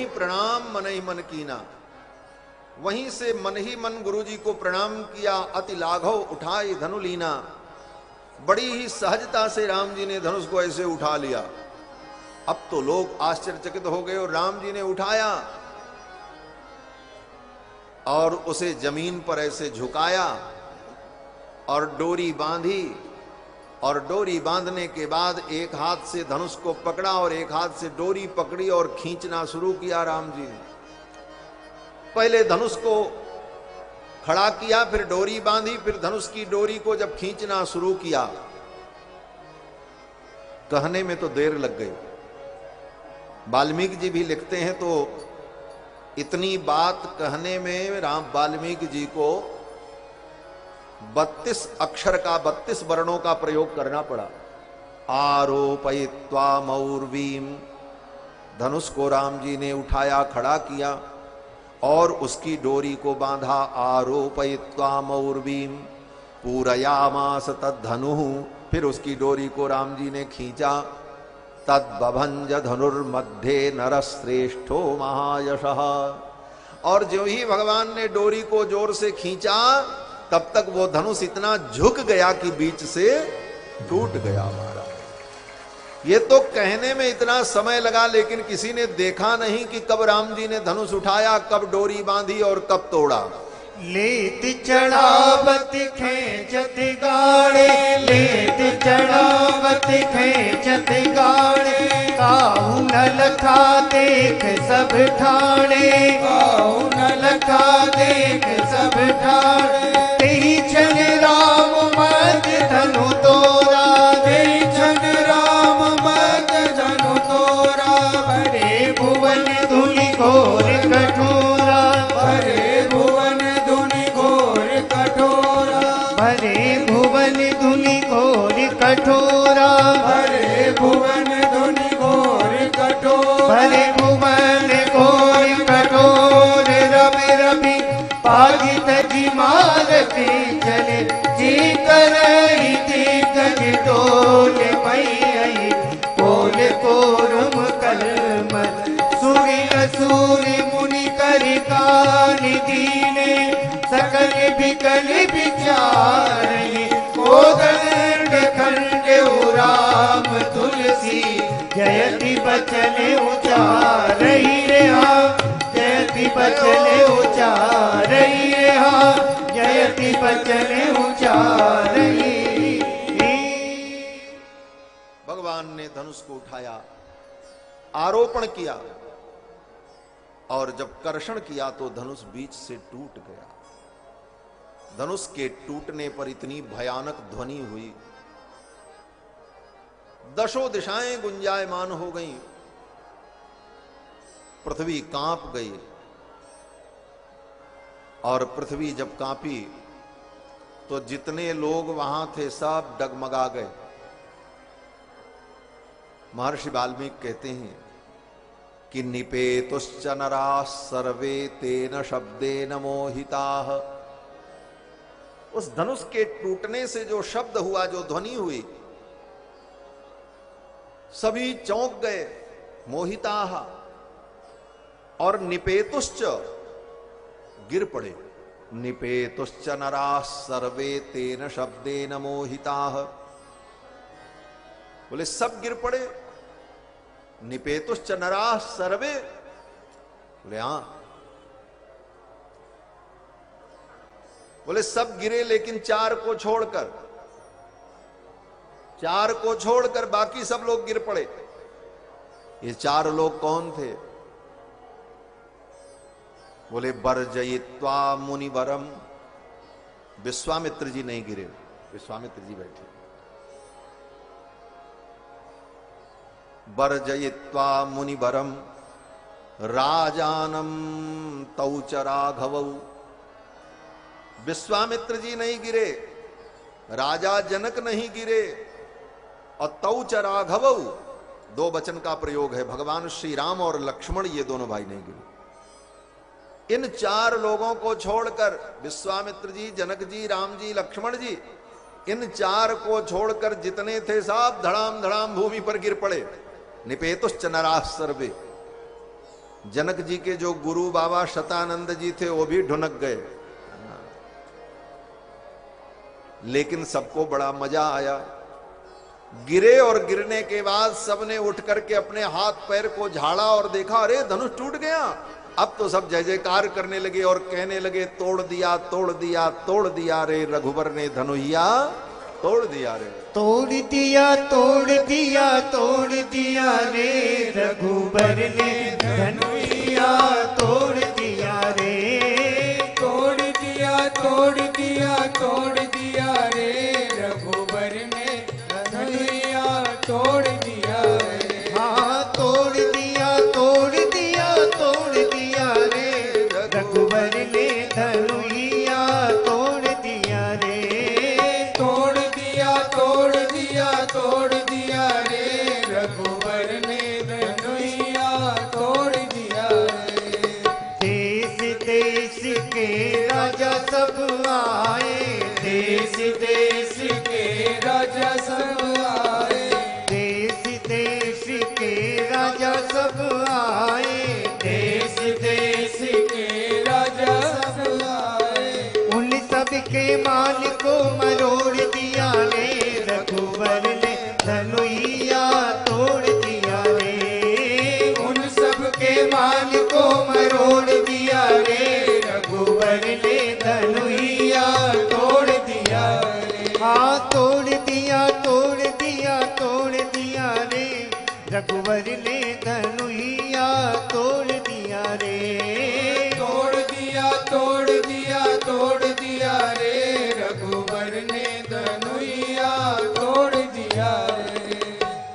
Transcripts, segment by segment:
ही प्रणाम मन ही मन कीना। वहीं से मन ही मन गुरुजी को प्रणाम किया। अति लाघव उठाए धनु लीना। बड़ी ही सहजता से राम जी ने धनुष को ऐसे उठा लिया। अब तो लोग आश्चर्यचकित हो गए और राम जी ने उठाया और उसे जमीन पर ऐसे झुकाया और डोरी बांधी। और डोरी बांधने के बाद एक हाथ से धनुष को पकड़ा और एक हाथ से डोरी पकड़ी और खींचना शुरू किया राम जी ने। पहले धनुष को खड़ा किया, फिर डोरी बांधी, फिर धनुष की डोरी को जब खींचना शुरू किया, कहने में तो देर लग गई। वाल्मीकि जी भी लिखते हैं तो इतनी बात कहने में राम वाल्मीकि जी को 32 अक्षर का 32 वर्णों का प्रयोग करना पड़ा। आरोपयित्वा मौर्वीम, धनुष को राम जी ने उठाया, खड़ा किया और उसकी डोरी को बांधा। आरोपयित्वा मौर्वीम पूरयामास तद्धनु, फिर उसकी डोरी को राम जी ने खींचा। तद्बभंज धनुर्मध्ये नरश्रेष्ठो महायशः, और जो ही भगवान ने डोरी को जोर से खींचा तब तक वो धनुष इतना झुक गया कि बीच से टूट गया हमारा। ये तो कहने में इतना समय लगा, लेकिन किसी ने देखा नहीं कि कब राम जी ने धनुष उठाया, कब डोरी बांधी और कब तोड़ा। लेति चढ़ावत खेचत गाड़े, लेति चढ़ावत खेचत गाड़े। काहू न लखा देख सब ठाणे, काहू न लखा देख सब ठाणे। तेहि क्षण राम मद धनु तोरा, तेहि क्षण राम मद धनु तोरा। भरे भुवन धुनि घोर कठोरा, भरे भुवन धुनि घोर कठोरा। भरे भुवन धुनि घोर कठोरा, भरे भुवन धुनि घोर कठोरा। भरे भुवन घोर कठोर। रवि रवि पागित जी मारते चले, जी करहि दिग्गज डोल मई। कोल कोरम कलम सूरि असुरि मुनि करि कान दीने। सकल बिकल विचारहि कोदंड खंड राम तुलसी। जयति बचन उचारहि रे हा, जयति बचन उचारहि रे हा, जयति बचन उचारहि। भगवान ने धनुष को उठाया, आरोपण किया और जब कर्षण किया तो धनुष बीच से टूट गया। धनुष के टूटने पर इतनी भयानक ध्वनि हुई, दशों दिशाएं गुंजायमान हो गईं, पृथ्वी कांप गई। और पृथ्वी जब कांपी तो जितने लोग वहां थे सब डगमगा गए। महर्षि वाल्मीकि कहते हैं कि निपेतुश्च नराः सर्वे तेन शब्देन मोहिताः। उस धनुष के टूटने से जो शब्द हुआ, जो ध्वनि हुई, सभी चौंक गए, मोहिताः। और निपेतुश्च गिर पड़े। निपेतुश्च नराः सर्वे तेन शब्देन मोहिताः। बोले सब गिर पड़े। निपेतुश्च नराः सर्वे, बोले हां। बोले सब गिरे लेकिन चार को छोड़कर, चार को छोड़कर बाकी सब लोग गिर पड़े। ये चार लोग कौन थे? बोले बर्जयित्वा मुनिवरम। विश्वामित्र जी नहीं गिरे, विश्वामित्र जी बैठे। बर्जयित्वा मुनिवरम राजानम तौच राघवौ। विश्वामित्र जी नहीं गिरे, राजा जनक नहीं गिरे, और तौच राघवौ दो वचन का प्रयोग है। भगवान श्री राम और लक्ष्मण ये दोनों भाई नहीं गिरे। इन चार लोगों को छोड़कर, विश्वामित्र जी, जनक जी, राम जी, लक्ष्मण जी, इन चार को छोड़कर जितने थे सब धड़ाम धड़ाम भूमि पर गिर पड़े। निपेतुश्च नराः सर्वे। जनक जी के जो गुरु बाबा शतानंद जी थे वो भी ढुनक गए, लेकिन सबको बड़ा मजा आया। गिरे और गिरने के बाद सबने उठ करके अपने हाथ पैर को झाड़ा और देखा, अरे धनुष टूट गया। अब तो सब जय जयकार करने लगे और कहने लगे, तोड़ दिया तोड़ दिया तोड़ दिया रे रघुवर ने धनुइया तोड़ दिया रे। तोड़ दिया तोड़ दिया तोड़ दिया रे रघुबर ने धनुइया तोड़ दिया रे। तोड़ दिया तोड़ दिया तोड़ दिया रे रघुबर ने धनुइया तोड़ दिया रे। हाँ तोड़ दिया तोड़ दिया तोड़ दिया रे रघुबर ने धनुइया तोड़ दिया रे। तोड़ दिया तोड़ दिया तोड़ दिया रे रघुबर ने धनुइया तोड़ दिया रे। देश देश के राजा सब आए, देश देश के राजा सब आए, देश देश के राजा सब आए, देश देश के राजा सब आए। उन सब के मान को मरोड़ दिया रे रघुवर ने धनुइया तोड़ दिया रे। उन सब के मान को मरोड़ दिया रे रघुवर ने धनुइया तोड़ दिया रे। हाँ तोड़ दिया तोड़ दिया तोड़ दिया रे रघुवर ने धनुइया तोड़ दिया रे। तोड़ दिया तोड़ दिया तोड़ दिया रे रघुवर ने धनुइया तोड़ दिया रे।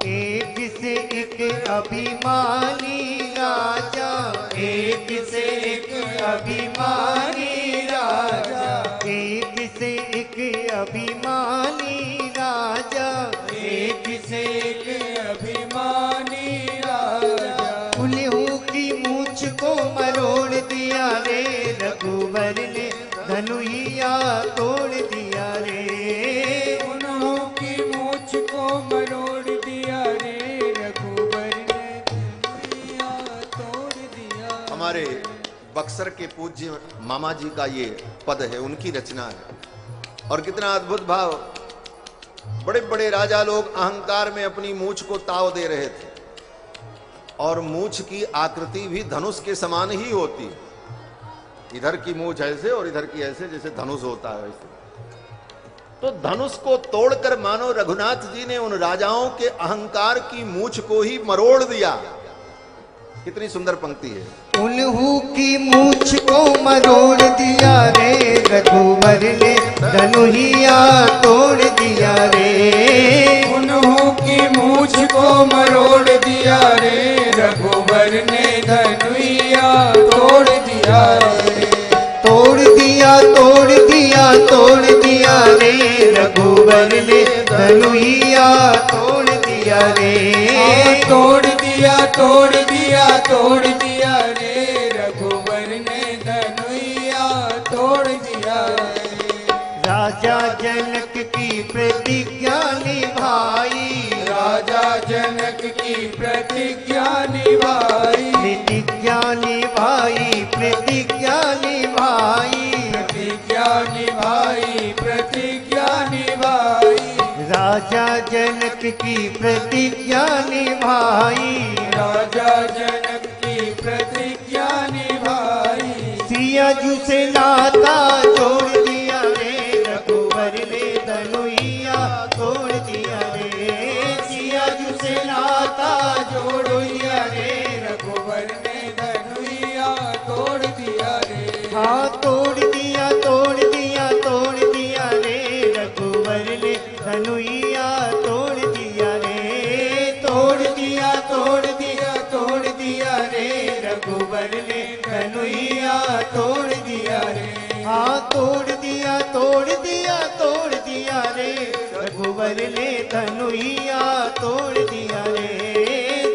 एक से एक अभिमानी राजा, एक से एक अभिमानी राजा, एक से एक अभिमानी राजा, एक से एक अभिमानी राजा। उल्लू की मूछ को मरोड़ दिया रे रघुवर ने धनुइया तोड़ दिया रे। उन्हों की मूछ को मरोड़ दिया रे रघुबर ने धनुइया तोड़ दिया। हमारे बक्सर के पूज्य मामा जी का ये पद है, उनकी रचना है। और कितना अद्भुत भाव। बड़े बड़े राजा लोग अहंकार में अपनी मूछ को ताव दे रहे थे, और मूछ की आकृति भी धनुष के समान ही होती है। इधर की मूछ ऐसे और इधर की ऐसे, जैसे धनुष होता है वैसे। तो धनुष को तोड़कर मानो रघुनाथ जी ने उन राजाओं के अहंकार की मूछ को ही मरोड़ दिया। कितनी सुंदर पंक्ति है। उल्लू की मूछ को मरोड़ दिया रे रघुवर ने धनुइया तोड़ दिया रे। उन्हों की मूछ को मरोड़ दिया रे रघुबर ने धनुइया तोड़ दिया रे। तोड़ दिया तोड़ दिया तोड़ दिया रे रघुवर ने धनुइया तोड़ दिया रे। तोड़ दिया तोड़ दिया तोड़ दिया रे रघुबर ने धनुइया तोड़ दिया रे। राजा जनक की प्रतिज्ञा निभाई, राजा जनक की प्रतिज्ञा निभाई, प्रतिज्ञा निभाई प्रतिज्ञा निभाई, प्रतिज्ञा निभाई प्रतिज्ञा निभाई। राजा जनक की प्रतिज्ञा निभाई, राजा जनक की प्रतिज्ञा निभाई। सिया जू से नाता जोड़ दिया रे रघुवर ने धनुइया तोड़ दिया रे। सिया जू से नाता जोड़ दिया रे रघुबर ने धनुइया तोड़ दिया रे। हाँ तोड़ दिया तोड़ दिया तोड़ दिया रे रघुवर ने धनुइया तोड़ दिया रे। तोड़ दिया तोड़ दिया तोड़ दिया रे रघुबर ने धनुइया तोड़ दिया रे। हाँ तोड़ दिया तोड़ दिया तोड़ दिया रे रघुवर ने धनुइया तोड़ दिया रे।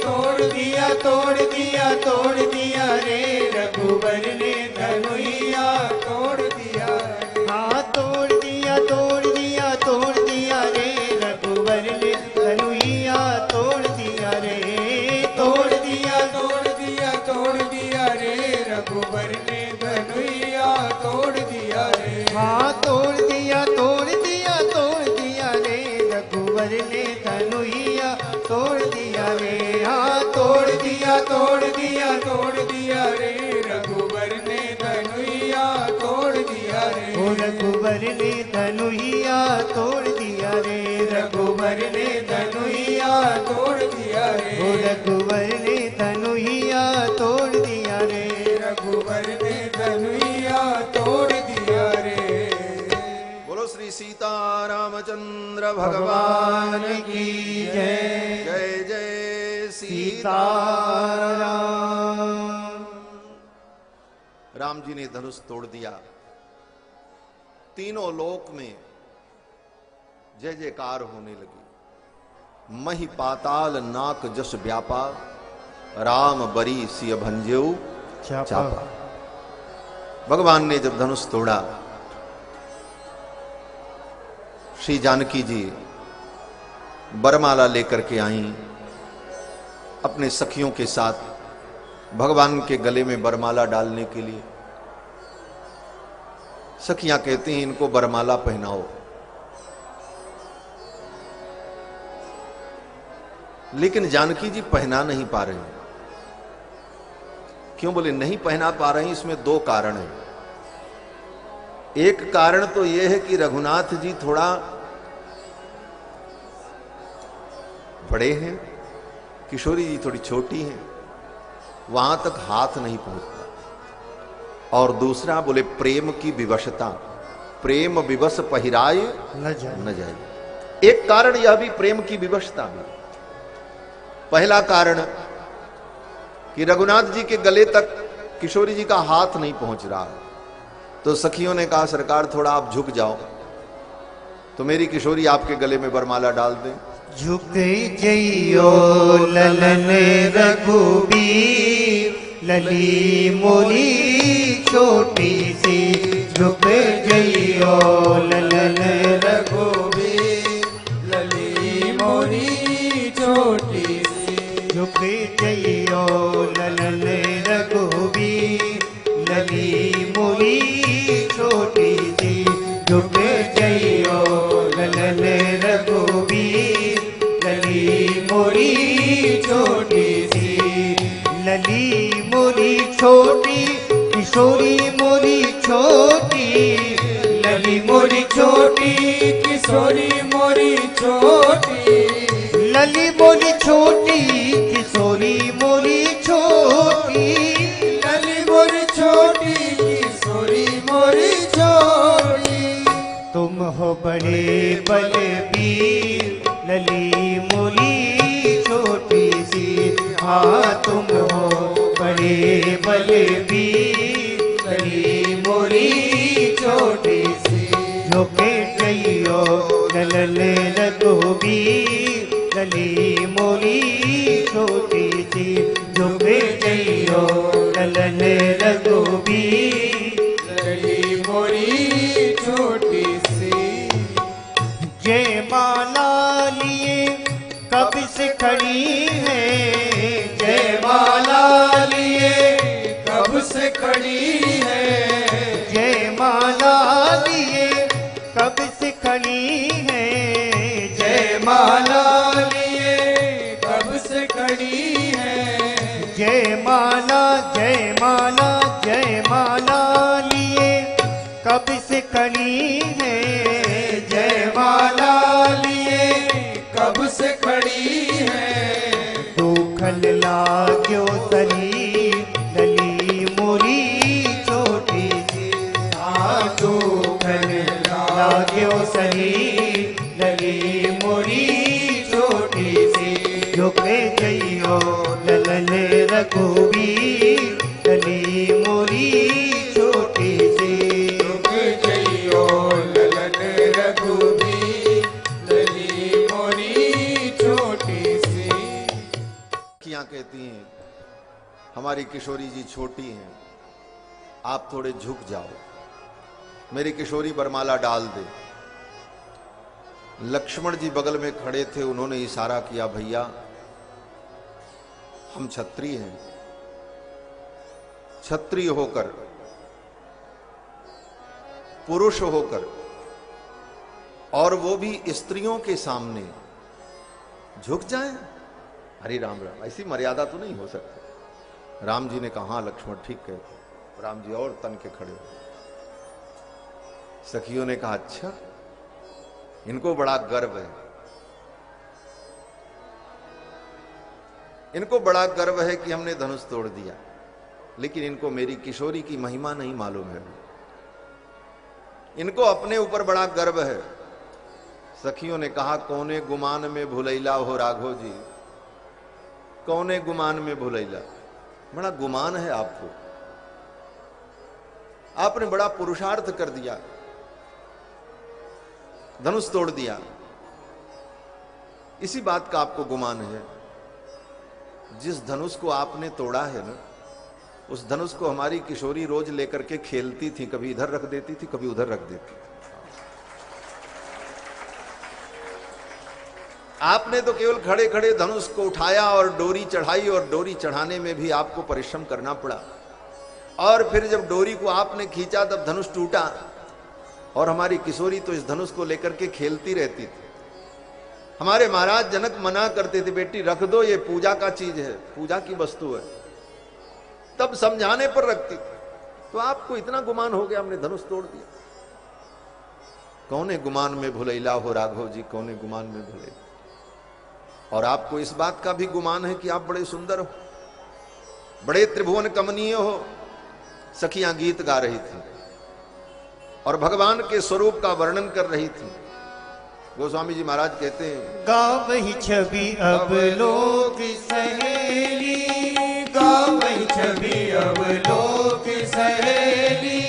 तोड़ दिया तोड़ दिया तोड़ दिया रे रघुबर ने धनुइया तोड़ दिया रे। हाँ तोड़ दिया तोड़ दिया तोड़ दिया रे रघुवर ने धनुइया तोड़ दिया रे। तोड़ दिया तोड़ दिया तोड़ दिया रघुवर ने धनुइया तोड़ दिया रे। हाँ तोड़ दिया तोड़ दिया तोड़ दिया रे, रघुवर ने धनुइया तोड़ दिया रे। हाँ तोड़ दिया तोड़ दिया तोड़ दिया रे, रघुवर ने धनुइया तोड़ दिया रे। ओ रघुवर ने धनुइया तोड़ दिया रे, रघुवर ने धनुइया तोड़ दिया रे। ओ रघुवर ने धनुइया तोड़ दिया रे। रघुवर ने धनुइया तोड़ दिया रे। बोलो श्री सीता रामचंद्र भगवान की जय। जय जय सीता। राम जी ने धनुष तोड़ दिया। तीनों लोक में जय जयकार होने लगी। मही पाताल नाक जस व्यापा, राम बरी सिय भंजेऊ चापा। भगवान ने जब धनुष तोड़ा, श्री जानकी जी बरमाला लेकर के आई, अपने सखियों के साथ भगवान के गले में बरमाला डालने के लिए। सखियां कहती हैं इनको बरमाला पहनाओ, लेकिन जानकी जी पहना नहीं पा रही। क्यों बोले नहीं पहना पा रही? इसमें दो कारण हैं। एक कारण तो यह है कि रघुनाथ जी थोड़ा बड़े हैं, किशोरी जी थोड़ी छोटी हैं, वहां तक हाथ नहीं पहुंचता। और दूसरा बोले प्रेम की विवशता, प्रेम विवश पहिराए न जाए। एक कारण यह भी प्रेम की विवशता भी। पहला कारण कि रघुनाथ जी के गले तक किशोरी जी का हाथ नहीं पहुंच रहा, तो सखियों ने कहा सरकार थोड़ा आप झुक जाओ तो मेरी किशोरी आपके गले में बरमाला डाल दें। झुक जइयो ललन रघुबीर, लली मोरी छोटी सी। झुक जइयो ललन रघुबीर, लली मोरी छोटी सी। झुक जइयो ललन रघुबीर, लली मोरी छोटी सी। झुक जइयो ललन रघुबीर, लली मोरी छोटी सी। लली मोरी छोटी, किशोरी मोरी छोटी। लली मोरी छोटी, किशोरी मोरी छोटी। लली मोरी छोटी, किशोरी मोरी छोटी। लली मोरी छोटी, किशोरी मोरी छोटी। तुम हो बड़े बलबीर, लली मोरी छोटी सी। हाँ तुम हो बड़े बलबीर, लली मोरी छोटी सी। झुके जइयो ललन रघुबीर, लली मोरी छोटी सी। झुके जइयो ललन रघुबीर, लली मोरी छोटी सी। जय माला लिए कब से खड़ी है, जय माला लिए कब से खड़ी है। जय माला लिए कब से खड़ी है। जय माला लिए कब से खड़ी है। जय माला जय माला जय माला लिए कब से खड़ी है। जय माला लिए कब से खड़ी है। दुखन लाग्यो सरी, लली मोरी छोटी सी। हाँ दुखन लाग्यो सरी, लली मोरी छोटी सी। झुके जइयो ललन रघुबीर, लली मोरी छोटी सी। झुक जइयो ललन रघुबीर, लली मोरी छोटी सी। कियां कहती हैं हमारी किशोरी जी छोटी हैं, आप थोड़े झुक जाओ, मेरी किशोरी बरमाला डाल दे। लक्ष्मण जी बगल में खड़े थे, उन्होंने इशारा किया भैया हम क्षत्रिय हैं, क्षत्रिय होकर, पुरुष होकर, और वो भी स्त्रियों के सामने झुक जाए? हरि राम राम, ऐसी मर्यादा तो नहीं हो सकती। राम जी ने कहा हाँ लक्ष्मण ठीक कहते। राम जी और तन के खड़े हो। सखियों ने कहा अच्छा, इनको बड़ा गर्व है, इनको बड़ा गर्व है कि हमने धनुष तोड़ दिया, लेकिन इनको मेरी किशोरी की महिमा नहीं मालूम है, इनको अपने ऊपर बड़ा गर्व है। सखियों ने कहा कौने गुमान में भुलैला हो राघव जी, कौने गुमान में भुलैला, बड़ा गुमान है आपको, आपने बड़ा पुरुषार्थ कर दिया, धनुष तोड़ दिया, इसी बात का आपको गुमान है। जिस धनुष को आपने तोड़ा है ना, उस धनुष को हमारी किशोरी रोज लेकर के खेलती थी, कभी इधर रख देती थी, कभी उधर रख देती थी। आपने तो केवल खड़े खड़े धनुष को उठाया और डोरी चढ़ाई, और डोरी चढ़ाने में भी आपको परिश्रम करना पड़ा, और फिर जब डोरी को आपने खींचा तब धनुष टूटा, और हमारी किशोरी तो इस धनुष को लेकर के खेलती रहती थी। हमारे महाराज जनक मना करते थे, बेटी रख दो, ये पूजा का चीज है, पूजा की वस्तु है, तब समझाने पर रखती। तो आपको इतना गुमान हो गया, हमने धनुष तोड़ दिया। कौने गुमान में भुलैला हो राघव जी, कौने गुमान में भुलैला। और आपको इस बात का भी गुमान है कि आप बड़े सुंदर हो, बड़े त्रिभुवन कमनीय हो। सखियां गीत गा रही थी और भगवान के स्वरूप का वर्णन कर रही थी। गोस्वामी जी महाराज कहते हैं, गावहि छवि अब लोक सहेली, गावहि छवि अब लोक सहेली,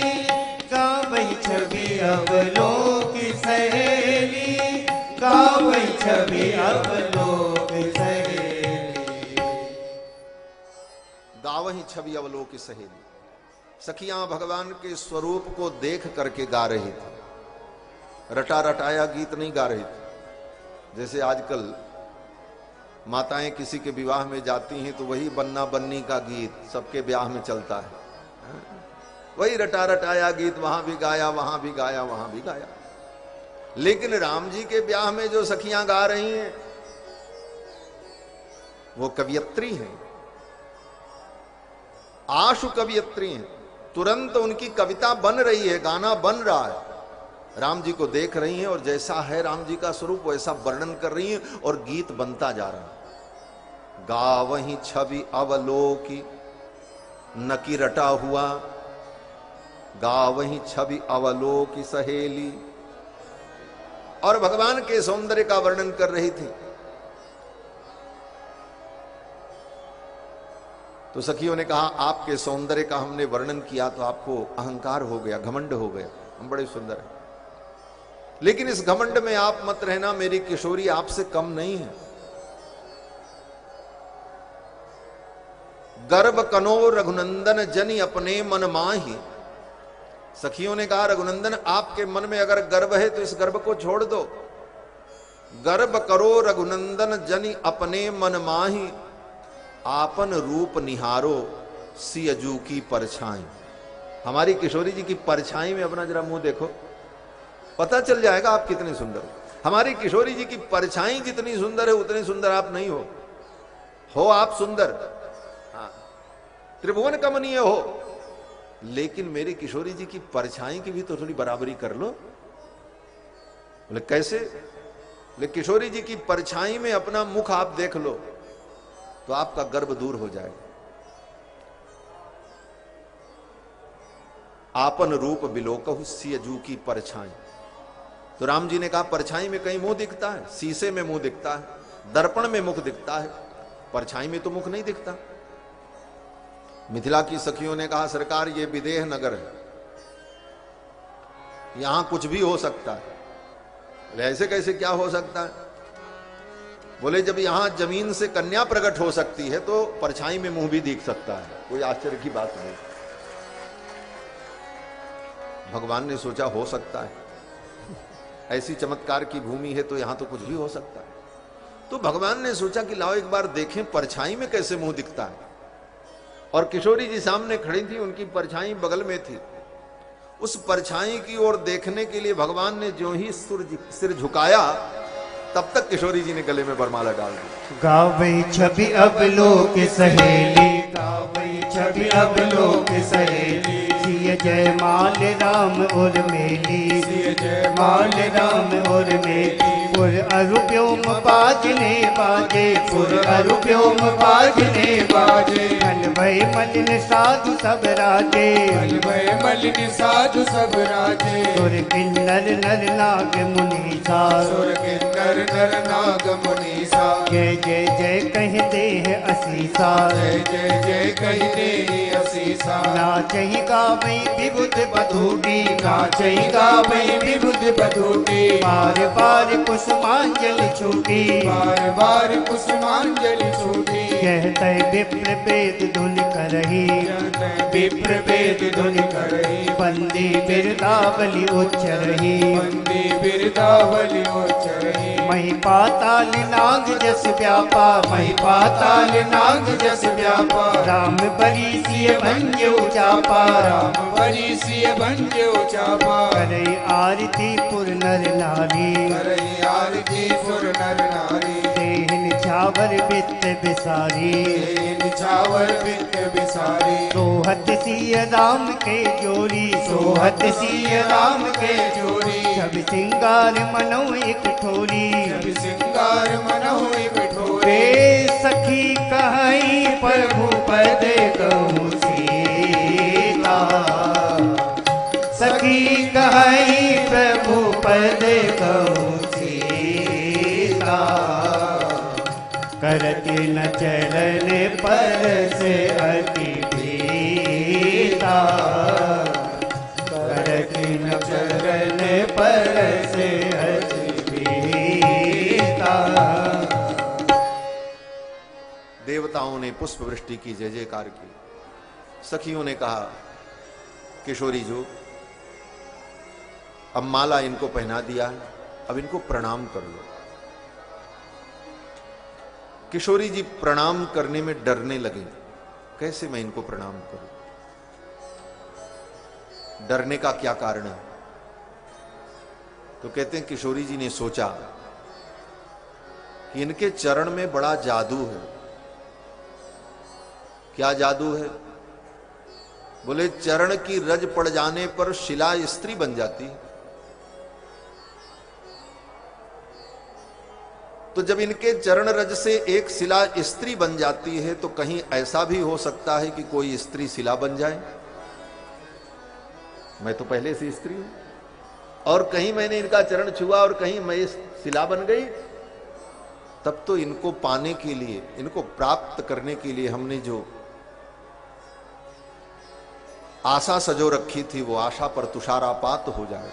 गावहि छवि अब लोक सहेली, गावहि छवि अब लोक सहेली, गावहि छवि अवलोक की सहेली। सखियां भगवान के स्वरूप को देख करके गा रही थी, रटा रटाया गीत नहीं गा रही थी। जैसे आजकल माताएं किसी के विवाह में जाती हैं तो वही बन्ना बन्नी का गीत सबके ब्याह में चलता है, वही रटा रटाया गीत, वहां भी गाया, वहां भी गाया, वहां भी गाया। लेकिन राम जी के ब्याह में जो सखियां गा रही हैं वो कवियत्री हैं, आशु कवियत्री हैं। तुरंत उनकी कविता बन रही है, गाना बन रहा है, राम जी को देख रही हैं और जैसा है राम जी का स्वरूप वैसा वर्णन कर रही हैं और गीत बनता जा रहा है। गावहि छवि अवलोकी न की रटा हुआ, गावहि छवि अवलोकी सहेली, और भगवान के सौंदर्य का वर्णन कर रही थी। तो सखियों ने कहा आपके सौंदर्य का हमने वर्णन किया तो आपको अहंकार हो गया, घमंड हो गया, हम बड़े सुंदर हैं। लेकिन इस घमंड में आप मत रहना, मेरी किशोरी आपसे कम नहीं है। गर्भ कनो रघुनंदन जनि अपने मन माही। सखियों ने कहा रघुनंदन आपके मन में अगर गर्व है तो इस गर्व को छोड़ दो। गर्भ करो रघुनंदन जनि अपने मन माही, आपन रूप निहारो सियजू की परछाई। हमारी किशोरी जी की परछाई में अपना जरा मुंह देखो, पता चल जाएगा आप कितने सुंदर हो। हमारी किशोरी जी की परछाई जितनी सुंदर है उतनी सुंदर आप नहीं हो आप सुंदर, हाँ, त्रिभुवन कमनीय हो, लेकिन मेरी किशोरी जी की परछाई की भी तो थोड़ी बराबरी कर लो। बोले कैसे? बोले किशोरी जी की परछाई में अपना मुख आप देख लो तो आपका गर्व दूर हो जाएगा। आपन रूप बिलोकहु सियजू की परछाई। तो राम जी ने कहा परछाई में कहीं मुंह दिखता है? शीशे में मुंह दिखता है, दर्पण में मुख दिखता है, परछाई में तो मुख नहीं दिखता। मिथिला की सखियों ने कहा सरकार ये विदेह नगर है, यहां कुछ भी हो सकता है। ऐसे कैसे क्या हो सकता है? बोले जब यहां जमीन से कन्या प्रकट हो सकती है तो परछाई में मुंह भी दिख सकता है, कोई आश्चर्य की बात नहीं। भगवान ने सोचा हो सकता है, ऐसी चमत्कार की भूमि है तो यहां तो कुछ भी हो सकता है। तो भगवान ने सोचा कि लाओ एक बार देखें परछाई में कैसे मुंह दिखता है। और किशोरी जी सामने खड़ी थी, उनकी परछाई बगल में थी। उस परछाई की ओर देखने के लिए भगवान ने जो ही सिर झुकाया, तब तक किशोरी जी ने गले में वरमाला डाल दी। गावे छवि अब लोक सहेली, गावे छवि अब लोक सहेली, सिय जय माल राम और मेली, सिय जय माल राम और मेली। पुर अरु व्योम बाजने बाजे, पुर अरु व्योम बाजने बाजे। मन भय मलिन साधु सब राजे, मन भय मलिन साधु सब राजे। सुर किन्नर नर नाग मुनीसा, सुर किन्नर नर नाग मुनीसा। जय जय जय कह दे असीसा, जय जय जय कह दे असीसा। नाचहि गावै विबुध बधूटी, नाचहि गावै विबुध बधूटी। बार बार कुसुमांजलि छूटी, बार बार कुसुमांजलि छूटी। कहते विप्र वेद धुन करही, विप्र वेद धुन करही। बंदी बिरदावली उच्चरही, बंदी बिरदावली उच्चरही। मही पाताल नाग जस व्यापा, मही पाताल नाग जस व्यापा। राम बरी सिय भंजो चापा, राम बरी सिय भंजो चापा। करे आरती पुर नर नारी, करई आरती पुर नर नारी। देह निछावर वित्त बिसारी, निछावर वित्त बिसारी। सोहत सिय राम के जोड़ी, सोहत सिय राम के जोड़ी। सब सिंगार मनो एक ठोरी, जब सिंगार मनहु एक ठोरे। रे सखी कहाई प्रभु पद कहूँ सीता, सखी कहाई प्रभु पद कहूँ सीता। करती न चरण पर से अति प्रीता, करती न चरण पर से अति प्रीता। देवताओं ने पुष्प वृष्टि की, जय जयकार की। सखियों ने कहा, किशोरी जो अब माला इनको पहना दिया है, अब इनको प्रणाम कर लो। किशोरी जी प्रणाम करने में डरने लगे, कैसे मैं इनको प्रणाम करूं? डरने का क्या कारण है? तो कहते हैं किशोरी जी ने सोचा कि इनके चरण में बड़ा जादू है। क्या जादू है? बोले चरण की रज पड़ जाने पर शिला स्त्री बन जाती है। तो जब इनके चरण रज से एक शिला स्त्री बन जाती है, तो कहीं ऐसा भी हो सकता है कि कोई स्त्री शिला बन जाए। मैं तो पहले से स्त्री हूं, और कहीं मैंने इनका चरण छुआ और कहीं मैं शिला बन गई। तब तो इनको पाने के लिए, इनको प्राप्त करने के लिए हमने जो आशा सजो रखी थी, वो आशा पर तुषारापात हो जाए।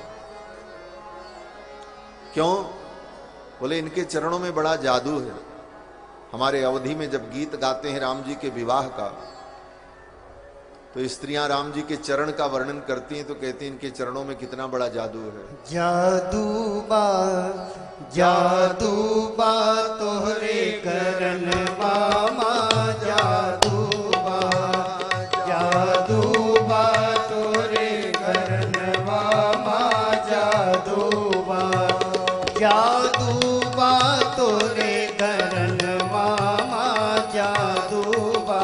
क्यों? बोले इनके चरणों में बड़ा जादू है। हमारे अवधि में जब गीत गाते हैं राम जी के विवाह का, तो स्त्रियां राम जी के चरण का वर्णन करती हैं, तो कहती हैं इनके चरणों में कितना बड़ा जादू है। जादू बा तोहरे करन मामा, जादू बा तोहरे करन मामा, जादू बा तोरे करन मामा, जादू बा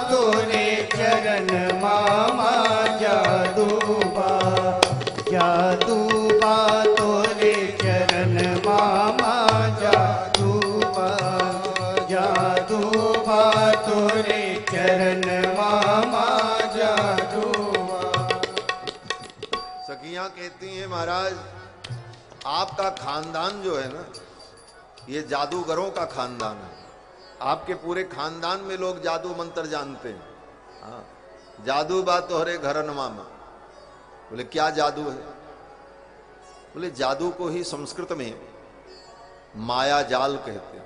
तोरे चरण मामा, जादू बा तोरे चरण मामा, जादू बा तोरे चरण मामा, जादू। सखियां कहती हैं महाराज आपका खानदान जो है ना, ये जादूगरों का खानदान है। आपके पूरे खानदान में लोग जादू मंत्र जानते हैं। हाँ, जादू बात तोहरे घरन मामा। बोले क्या जादू है? बोले जादू को ही संस्कृत में माया जाल कहते हैं,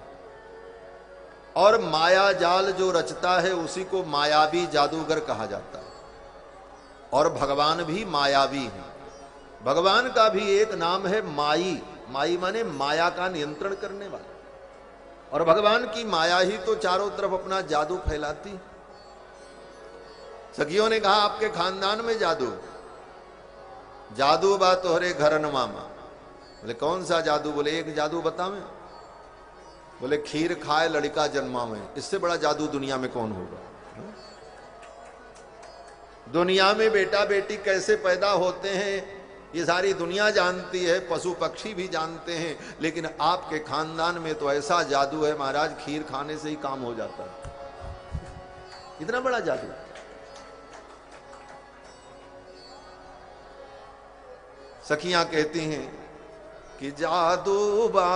और माया जाल जो रचता है उसी को मायावी जादूगर कहा जाता है। और भगवान भी मायावी है। भगवान का भी एक नाम है माई। माई माने माया का नियंत्रण करने वाला। और भगवान की माया ही तो चारों तरफ अपना जादू फैलाती। सखियों ने कहा आपके खानदान में जादू, जादू बा तोहरे घरन मामा। बोले कौन सा जादू? बोले एक जादू बतावें। बोले खीर खाए लड़का जन्मावे। इससे बड़ा जादू दुनिया में कौन होगा? दुनिया में बेटा बेटी कैसे पैदा होते हैं ये सारी दुनिया जानती है, पशु पक्षी भी जानते हैं, लेकिन आपके खानदान में तो ऐसा जादू है महाराज, खीर खाने से ही काम हो जाता है। इतना बड़ा जादू। सखियां कहती हैं कि जादू बा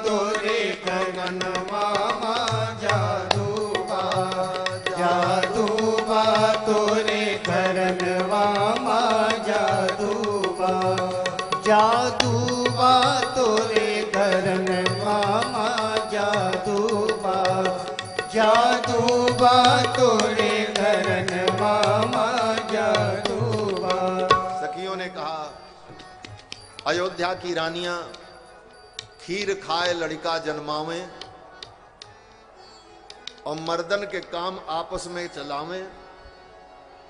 तोरे गगन मामा, जादू बा तोरे करन मामा, जादू बा तोरे करन मामा, जादू बा तोरे करन मामा, जादू बा। सखियों ने कहा अयोध्या की रानियां खीर खाए लड़का जन्मावे और मर्दन के काम आपस में चलावे,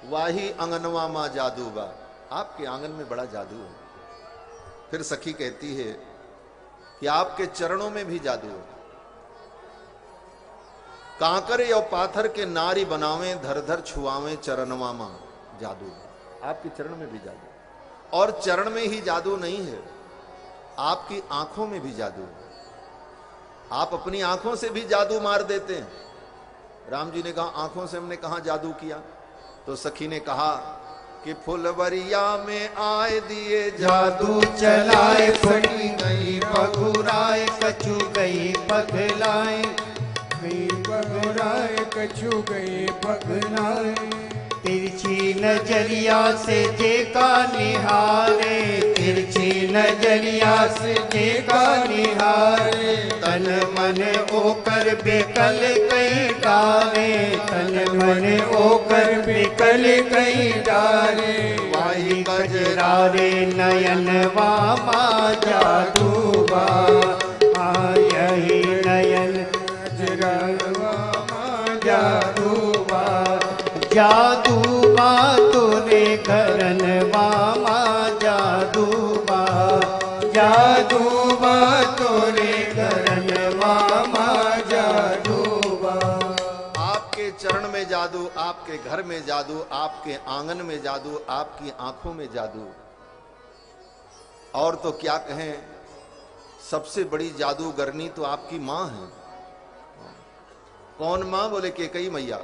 वाही अंगनवा मां जादू बा। आपके आंगन में बड़ा जादू है। फिर सखी कहती है कि आपके चरणों में भी जादू है। कांकरे और पाथर के नारी बनावे, धर धर छुआवे चरणवा मां, जादू। आपके चरण में भी जादू। और चरण में ही जादू नहीं है, आपकी आंखों में भी जादू है। आप अपनी आंखों से भी जादू मार देते हैं। राम जी ने कहा आंखों से हमने कहां जादू किया? तो सखी ने कहा कि फुलवरिया में आए दिए जादू चलाए, फटी गई बगुराए, कछु गई पगलाए, गई बगुराए, कछु गई पगलाए। तिरछी नजरिया से जेका निहारे, तिरछी नजरिया से जेका निहारे, तन मन ओकर बेकल कई डारे, तन मन ओकर बेकल कई डारे। वाही गजरारे नयन मामा, जादू बा यही नयन गजरावा, जादू बा। जादू बा तोरे घरन मामा, जादू बा तोरे घरन मामा, जादू बा। आपके चरण में जादू, आपके घर में जादू, आपके आंगन में जादू, आपकी आंखों में जादू। और तो क्या कहें, सबसे बड़ी जादूगरनी तो आपकी मां है। कौन मां? बोले केकई मैया।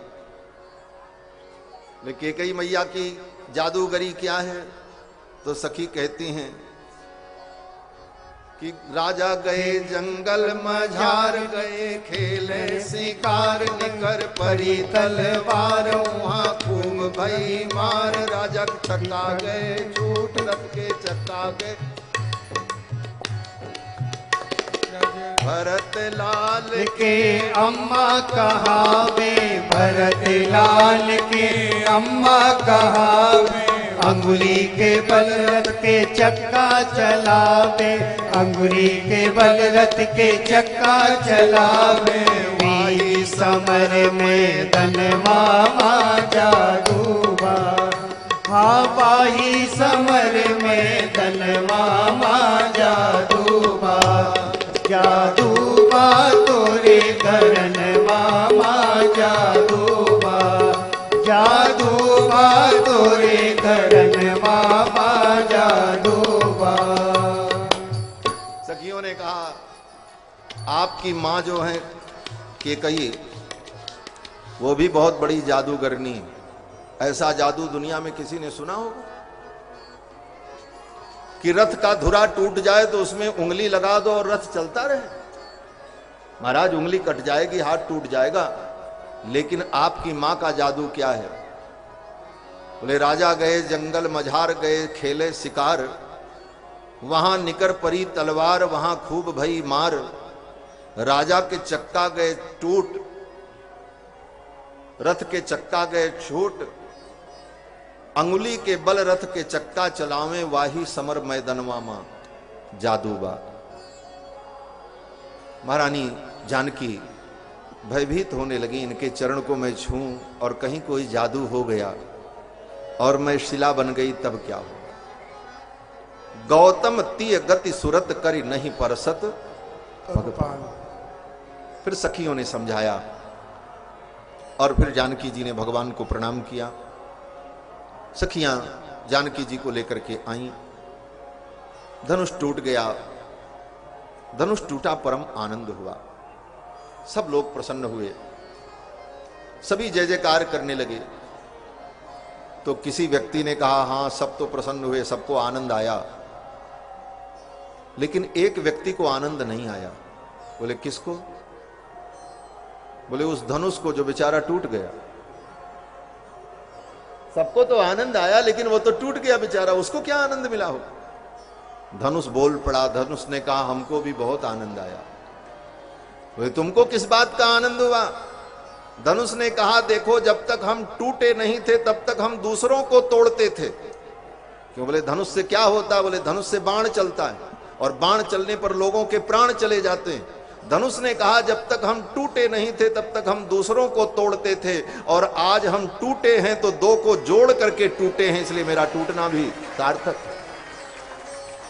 केकई मैया की जादूगरी क्या है? तो सखी कहती हैं कि राजा गए जंगल मझार, गए खेले शिकार, निकर परी तलवार, वहां खूब भई मार। राजा छक्का गए झूठ, रथ के चक्का गए। भरत लाल के अम्मा कहावे, भरत लाल के अम्मा कहावे, अंगुली के बल रथ के चक्का चलावे, अंगुली के बल रथ के चक्का चलावे। वाही समर में धन मामा, जादू बा हाँ, वाही समर में धन मामा, जादू बा। जादू बा तोरे घरन मामा, जादू बा तोरे घरन मामा, जादू बा। सखियों ने कहा आपकी मां जो है केकई, वो भी बहुत बड़ी जादूगरनी है। ऐसा जादू दुनिया में किसी ने सुना होगा कि रथ का धुरा टूट जाए तो उसमें उंगली लगा दो और रथ चलता रहे? महाराज उंगली कट जाएगी, हाथ टूट जाएगा, लेकिन आपकी मां का जादू क्या है? बोले राजा गए जंगल मझार, गए खेले शिकार, वहां निकर परी तलवार, वहां खूब भई मार। राजा के चक्का गए टूट, रथ के चक्का गए छूट, अंगुली के बल रथ के चक्का चलावे, वाही समर मैदनवा मां, जादू बा। महारानी जानकी भयभीत होने लगी, इनके चरण को मैं छूं और कहीं कोई जादू हो गया और मैं शिला बन गई तब क्या होगा। गौतम तीय गति सुरत करी नहीं परसत भगवान। फिर सखियों ने समझाया और फिर जानकी जी ने भगवान को प्रणाम किया। सखियां जानकी जी को लेकर के आईं। धनुष टूट गया। धनुष टूटा, परम आनंद हुआ। सब लोग प्रसन्न हुए, सभी जय जयकार करने लगे। तो किसी व्यक्ति ने कहा, हां सब तो प्रसन्न हुए, सबको आनंद आया, लेकिन एक व्यक्ति को आनंद नहीं आया। बोले किसको? बोले उस धनुष को जो बेचारा टूट गया। सबको तो आनंद आया, लेकिन वो तो टूट गया बेचारा, उसको क्या आनंद मिला हो। धनुष बोल पड़ा। धनुष ने कहा, हमको भी बहुत आनंद आया। बोले तुमको किस बात का आनंद हुआ? धनुष ने कहा, देखो जब तक हम टूटे नहीं थे तब तक हम दूसरों को तोड़ते थे। क्यों? बोले धनुष से क्या होता? बोले धनुष से बाण चलता है और बाण चलने पर लोगों के प्राण चले जाते हैं। धनुष ने कहा, जब तक हम टूटे नहीं थे तब तक हम दूसरों को तोड़ते थे, और आज हम टूटे हैं तो दो को जोड़ करके टूटे हैं, इसलिए मेरा टूटना भी सार्थक है।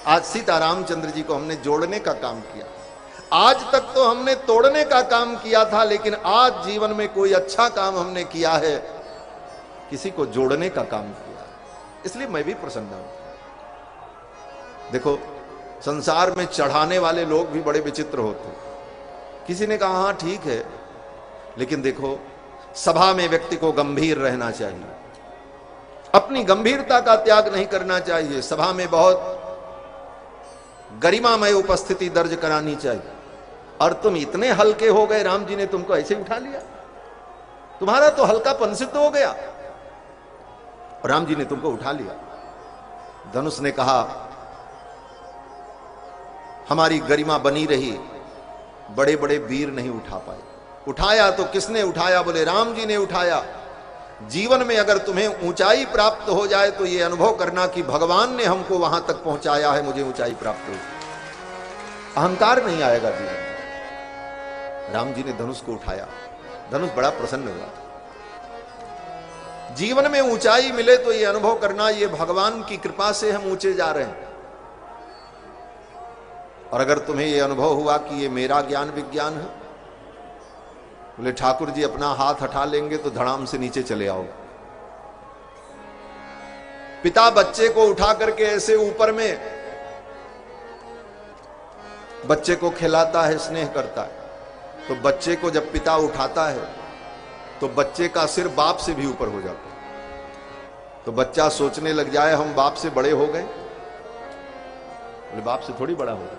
आज सीता रामचंद्र जी को हमने जोड़ने का काम किया। आज तक तो हमने तोड़ने का काम किया था, लेकिन आज जीवन में कोई अच्छा काम हमने किया है, किसी को जोड़ने का काम किया, इसलिए मैं भी प्रसन्न हूं। देखो संसार में चढ़ाने वाले लोग भी बड़े विचित्र होते। किसी ने कहा हां ठीक है, लेकिन देखो सभा में व्यक्ति को गंभीर रहना चाहिए, अपनी गंभीरता का त्याग नहीं करना चाहिए। सभा में बहुत गरिमामय उपस्थिति दर्ज करानी चाहिए। और तुम इतने हल्के हो गए, राम जी ने तुमको ऐसे उठा लिया, तुम्हारा तो हल्कापन सिद्ध हो गया, राम जी ने तुमको उठा लिया। धनुष ने कहा, हमारी गरिमा बनी रही, बड़े बड़े वीर नहीं उठा पाए। उठाया तो किसने उठाया? बोले राम जी ने उठाया। जीवन में अगर तुम्हें ऊंचाई प्राप्त हो जाए तो यह अनुभव करना कि भगवान ने हमको वहां तक पहुंचाया है, मुझे ऊंचाई प्राप्त हो। अहंकार नहीं आएगा जीवन में। राम जी ने धनुष को उठाया। धनुष बड़ा प्रसन्न हुआ। जीवन में ऊंचाई मिले तो यह अनुभव करना, ये भगवान की कृपा से हम ऊंचे जा रहे हैं। और अगर तुम्हें यह अनुभव हुआ कि ये मेरा ज्ञान विज्ञान है, बोले ठाकुर जी अपना हाथ हटा लेंगे तो धड़ाम से नीचे चले आओ। पिता बच्चे को उठा करके ऐसे ऊपर में बच्चे को खिलाता है, स्नेह करता है, तो बच्चे को जब पिता उठाता है तो बच्चे का सिर बाप से भी ऊपर हो जाता है। तो बच्चा सोचने लग जाए हम बाप से बड़े हो गए। बोले बाप से थोड़ी बड़ा हो गया,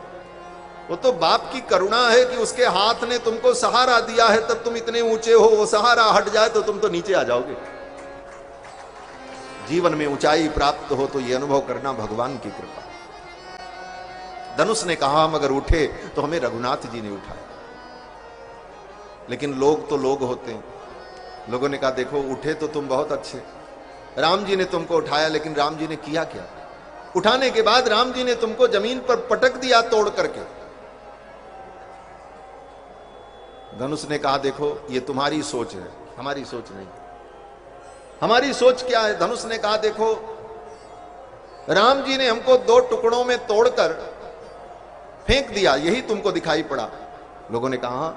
वो तो बाप की करुणा है कि उसके हाथ ने तुमको सहारा दिया है, तब तुम इतने ऊंचे हो। वो सहारा हट जाए तो तुम तो नीचे आ जाओगे। जीवन में ऊंचाई प्राप्त हो तो यह अनुभव करना भगवान की कृपा। धनुष ने कहा, हम अगर उठे तो हमें रघुनाथ जी ने उठाया। लेकिन लोग तो लोग होते हैं। लोगों ने कहा, देखो उठे तो तुम बहुत अच्छे, राम जी ने तुमको उठाया, लेकिन राम जी ने किया क्या? उठाने के बाद राम जी ने तुमको जमीन पर पटक दिया तोड़ करके। धनुष ने कहा, देखो ये तुम्हारी सोच है, हमारी सोच नहीं। हमारी सोच क्या है? धनुष ने कहा, देखो राम जी ने हमको दो टुकड़ों में तोड़कर फेंक दिया, यही तुमको दिखाई पड़ा। लोगों ने कहा,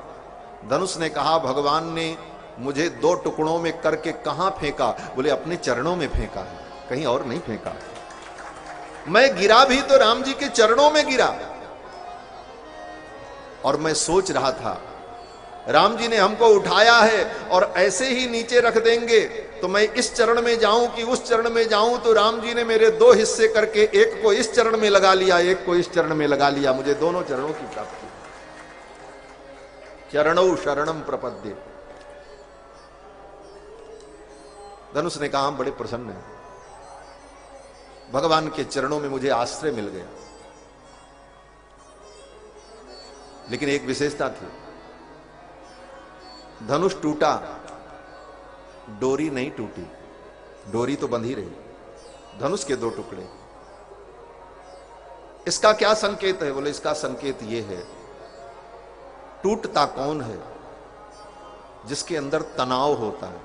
धनुष ने कहा, भगवान ने मुझे दो टुकड़ों में करके कहां फेंका? बोले अपने चरणों में फेंका है, कहीं और नहीं फेंका। मैं गिरा भी तो राम जी के चरणों में गिरा। और मैं सोच रहा था राम जी ने हमको उठाया है और ऐसे ही नीचे रख देंगे, तो मैं इस चरण में जाऊं कि उस चरण में जाऊं, तो राम जी ने मेरे दो हिस्से करके एक को इस चरण में लगा लिया, एक को इस चरण में लगा लिया। मुझे दोनों चरणों की प्राप्ति। चरणौ शरणम प्रपद्ये। धनुष ने कहा, हम बड़े प्रसन्न हैं, भगवान के चरणों में मुझे आश्रय मिल गया। लेकिन एक विशेषता थी, धनुष टूटा, डोरी नहीं टूटी। डोरी तो बंधी रही, धनुष के दो टुकड़े। इसका क्या संकेत है? बोले इसका संकेत यह है टूटता कौन है? जिसके अंदर तनाव होता है।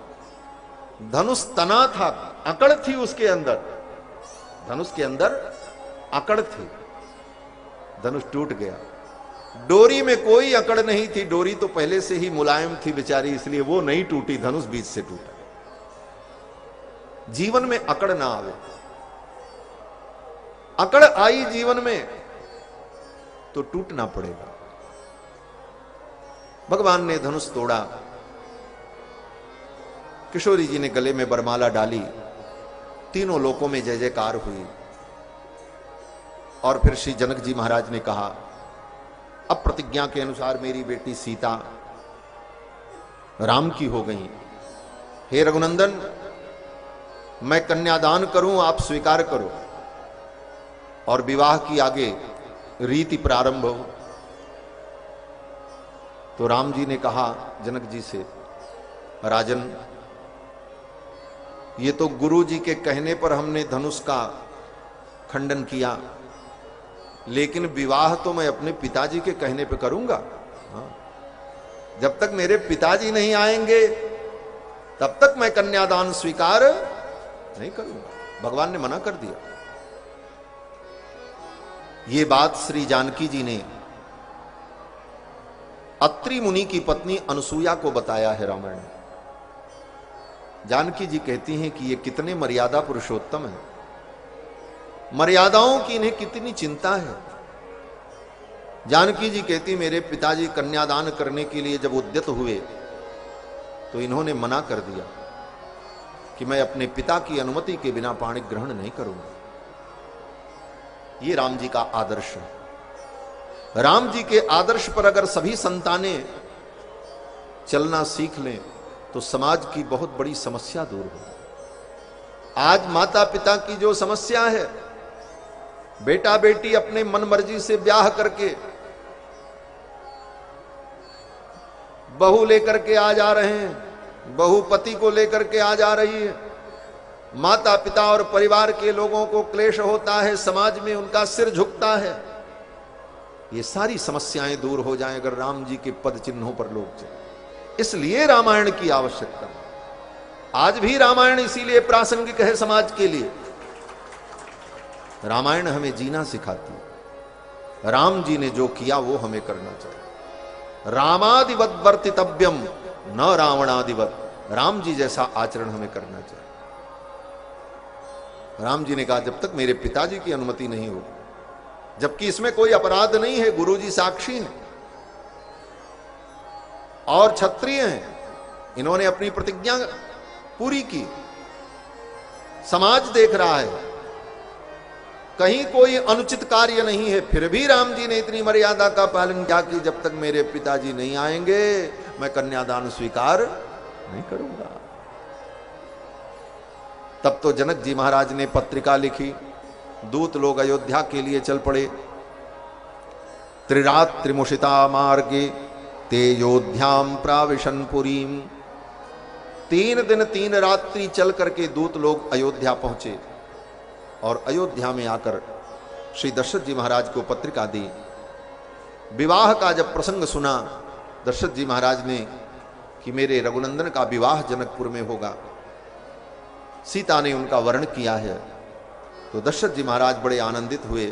धनुष तना था, अकड़ थी उसके अंदर, धनुष के अंदर अकड़ थी, धनुष टूट गया। डोरी में कोई अकड़ नहीं थी, डोरी तो पहले से ही मुलायम थी बेचारी, इसलिए वो नहीं टूटी, धनुष बीच से टूटा। जीवन में अकड़ ना आवे, अकड़ आई जीवन में तो टूटना पड़ेगा। भगवान ने धनुष तोड़ा, किशोरी जी ने गले में बरमाला डाली, तीनों लोकों में जय जयकार हुई। और फिर श्री जनक जी महाराज ने कहा, अब प्रतिज्ञा के अनुसार मेरी बेटी सीता राम की हो गई। हे रघुनंदन, मैं कन्यादान करूं, आप स्वीकार करो और विवाह की आगे रीति प्रारंभ हो। तो राम जी ने कहा जनक जी से, राजन, ये तो गुरु जी के कहने पर हमने धनुष का खंडन किया, लेकिन विवाह तो मैं अपने पिताजी के कहने पे करूंगा। हाँ। जब तक मेरे पिताजी नहीं आएंगे तब तक मैं कन्यादान स्वीकार नहीं करूंगा। भगवान ने मना कर दिया। ये बात श्री जानकी जी ने अत्रि मुनि की पत्नी अनसुया को बताया है रामायण में। जानकी जी कहती हैं कि ये कितने मर्यादा पुरुषोत्तम है, मर्यादाओं की इन्हें कितनी चिंता है। जानकी जी कहती, मेरे पिताजी कन्यादान करने के लिए जब उद्यत हुए तो इन्होंने मना कर दिया कि मैं अपने पिता की अनुमति के बिना पाणी ग्रहण नहीं करूंगा। ये राम जी का आदर्श है। राम जी के आदर्श पर अगर सभी संतानें चलना सीख लें तो समाज की बहुत बड़ी समस्या दूर हो। आज माता पिता की जो समस्या है, बेटा बेटी अपने मन मर्जी से ब्याह करके बहू लेकर के आ जा रहे हैं, बहू पति को लेकर के आ जा रही है, माता पिता और परिवार के लोगों को क्लेश होता है, समाज में उनका सिर झुकता है। ये सारी समस्याएं दूर हो जाएं अगर राम जी के पद चिन्हों पर लोग चलें। इसलिए रामायण की आवश्यकता। आज भी रामायण इसीलिए प्रासंगिक है समाज के लिए। रामायण हमें जीना सिखाती है। राम जी ने जो किया वो हमें करना चाहिए। रामादिवत वर्तितव्यम न रावणादिवत। राम जी जैसा आचरण हमें करना चाहिए। राम जी ने कहा, जब तक मेरे पिताजी की अनुमति नहीं होगी, जबकि इसमें कोई अपराध नहीं है, गुरु जी साक्षी हैं और क्षत्रिय हैं, इन्होंने अपनी प्रतिज्ञा पूरी की, समाज देख रहा है, कहीं कोई अनुचित कार्य नहीं है, फिर भी राम जी ने इतनी मर्यादा का पालन किया कि जब तक मेरे पिताजी नहीं आएंगे मैं कन्यादान स्वीकार नहीं करूंगा। तब तो जनक जी महाराज ने पत्रिका लिखी, दूत लोग अयोध्या के लिए चल पड़े। त्रिरात्रिमुषिता मार्गे तेयोध्याम प्राविशन पुरीम। 3 दिन 3 रात्रि चल करके दूत लोग अयोध्या पहुंचे और अयोध्या में आकर श्री दशरथ जी महाराज को पत्रिका दी। विवाह का जब प्रसंग सुना दशरथ जी महाराज ने कि मेरे रघुनंदन का विवाह जनकपुर में होगा, सीता ने उनका वर्ण किया है, तो दशरथ जी महाराज बड़े आनंदित हुए।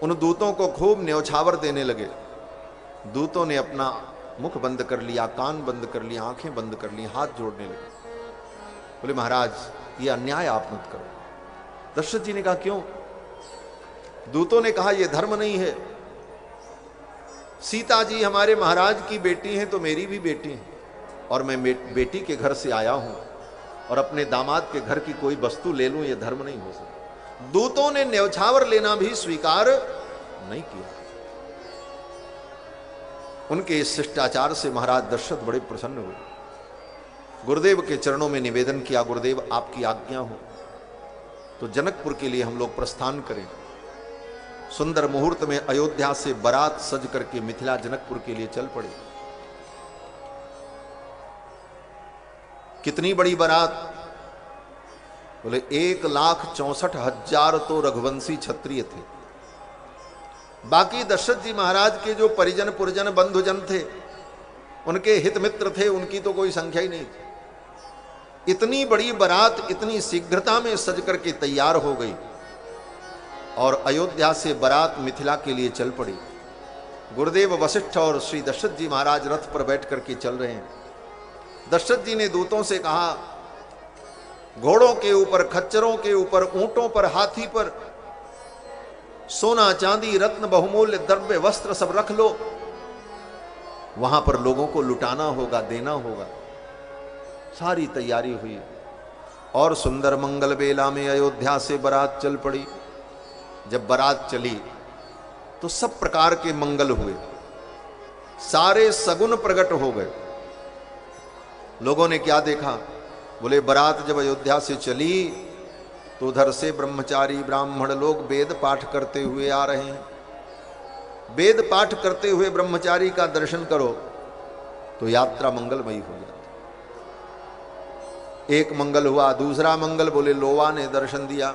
उन दूतों को खूब न्यौछावर देने लगे। दूतों ने अपना मुख बंद कर लिया, कान बंद कर लिया, आंखें बंद कर ली, हाथ जोड़ने लगे। बोले महाराज ये अन्याय आप मत करो। दशरथ जी ने कहा क्यों? दूतों ने कहा यह धर्म नहीं है। सीता जी हमारे महाराज की बेटी हैं तो मेरी भी बेटी है, और मैं बेटी के घर से आया हूं और अपने दामाद के घर की कोई वस्तु ले लूं, यह धर्म नहीं हो सकता। दूतों ने न्यौछावर लेना भी स्वीकार नहीं किया। उनके इस शिष्टाचार से महाराज दशरथ बड़े प्रसन्न हुए। गुरुदेव के चरणों में निवेदन किया, गुरुदेव आपकी आज्ञा हो तो जनकपुर के लिए हम लोग प्रस्थान करें। सुंदर मुहूर्त में अयोध्या से बारात सज करके मिथिला जनकपुर के लिए चल पड़े। कितनी बड़ी बारात? बोले 1,64,000 तो रघुवंशी क्षत्रिय थे। बाकी दशरथ जी महाराज के जो परिजन पुरजन बंधुजन थे, उनके हित मित्र थे, उनकी तो कोई संख्या ही नहीं थी। इतनी बड़ी बारात इतनी शीघ्रता में सज करके तैयार हो गई और अयोध्या से बारात मिथिला के लिए चल पड़ी। गुरुदेव वशिष्ठ और श्री दशरथ जी महाराज रथ पर बैठ करके चल रहे हैं। दशरथ जी ने दूतों से कहा, घोड़ों के ऊपर, खच्चरों के ऊपर, ऊंटों पर, हाथी पर सोना चांदी रत्न बहुमूल्य द्रव्य वस्त्र सब रख लो, वहां पर लोगों को लुटाना होगा, देना होगा। सारी तैयारी हुई और सुंदर मंगल बेला में अयोध्या से बारात चल पड़ी। जब बारात चली तो सब प्रकार के मंगल हुए, सारे सगुन प्रकट हो गए। लोगों ने क्या देखा? बोले बारात जब अयोध्या से चली तो उधर से ब्रह्मचारी ब्राह्मण लोग वेद पाठ करते हुए आ रहे हैं। वेद पाठ करते हुए ब्रह्मचारी का दर्शन करो तो यात्रा मंगलमयी हो जाती। एक मंगल हुआ, दूसरा मंगल बोले लोवा ने दर्शन दिया।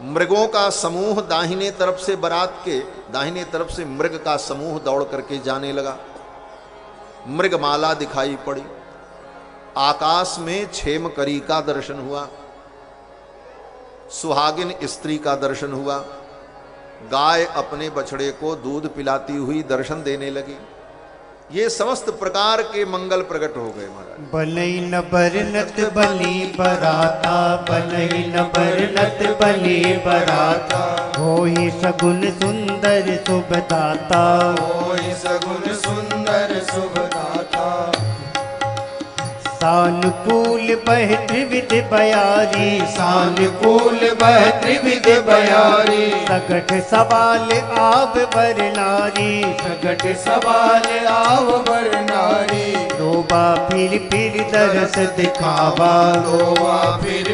मृगों का समूह दाहिने तरफ से, बारात के दाहिने तरफ से मृग का समूह दौड़ करके जाने लगा। मृगमाला दिखाई पड़ी, आकाश में क्षेमकरी का दर्शन हुआ, सुहागिन स्त्री का दर्शन हुआ, गाय अपने बछड़े को दूध पिलाती हुई दर्शन देने लगी। ये समस्त प्रकार के मंगल प्रकट हो गए महाराज। बनई न बरनत बली बराता, बनई न बरनत बली बराता, होई सगुन सुंदर शुभदाता, होई सगुन सुंदर शुभदाता। सानुकूल बह त्रिविध बयारी, सानुकूल बह त्रिविध बयारी, सगठ सवाल आव बर नारी, सगट सवाल आव बर नारी। रोबा फिर दरस दिखावा, लोवा फिर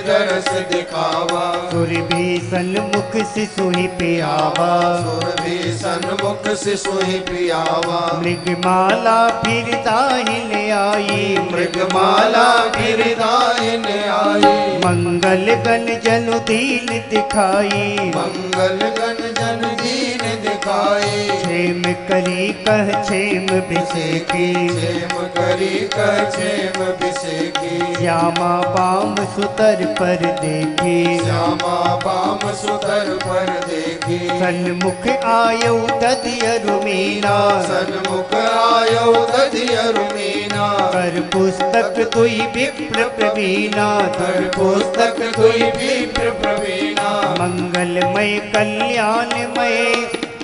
दरस दिखावा। सुरभीषण मुख शिशु ही पियावा, सुरभीषण मुख शिशु ही पियावा। मृगमाला फिर दाहिन आई, मृगमाला फिर दाहिन आई। मंगल गण जनु दीन दिखाई, मंगल गण जन दीन दिखाई। क्षेम करी कह क्षेम बिसेकी, क्षेम करी कह क्षेम बिसेकी। श्यामा बाम सुतर पर देखी, श्यामा बाम सुतर पर देखी। सन्मुख आयो दधियरु मीना, सन्मुख आयो दधियरु मीना। कर पुस्तक दुई विप्र प्रवीणा, कर पुस्तक दुई विप्र प्रवीणा। मंगलमय कल्याणमय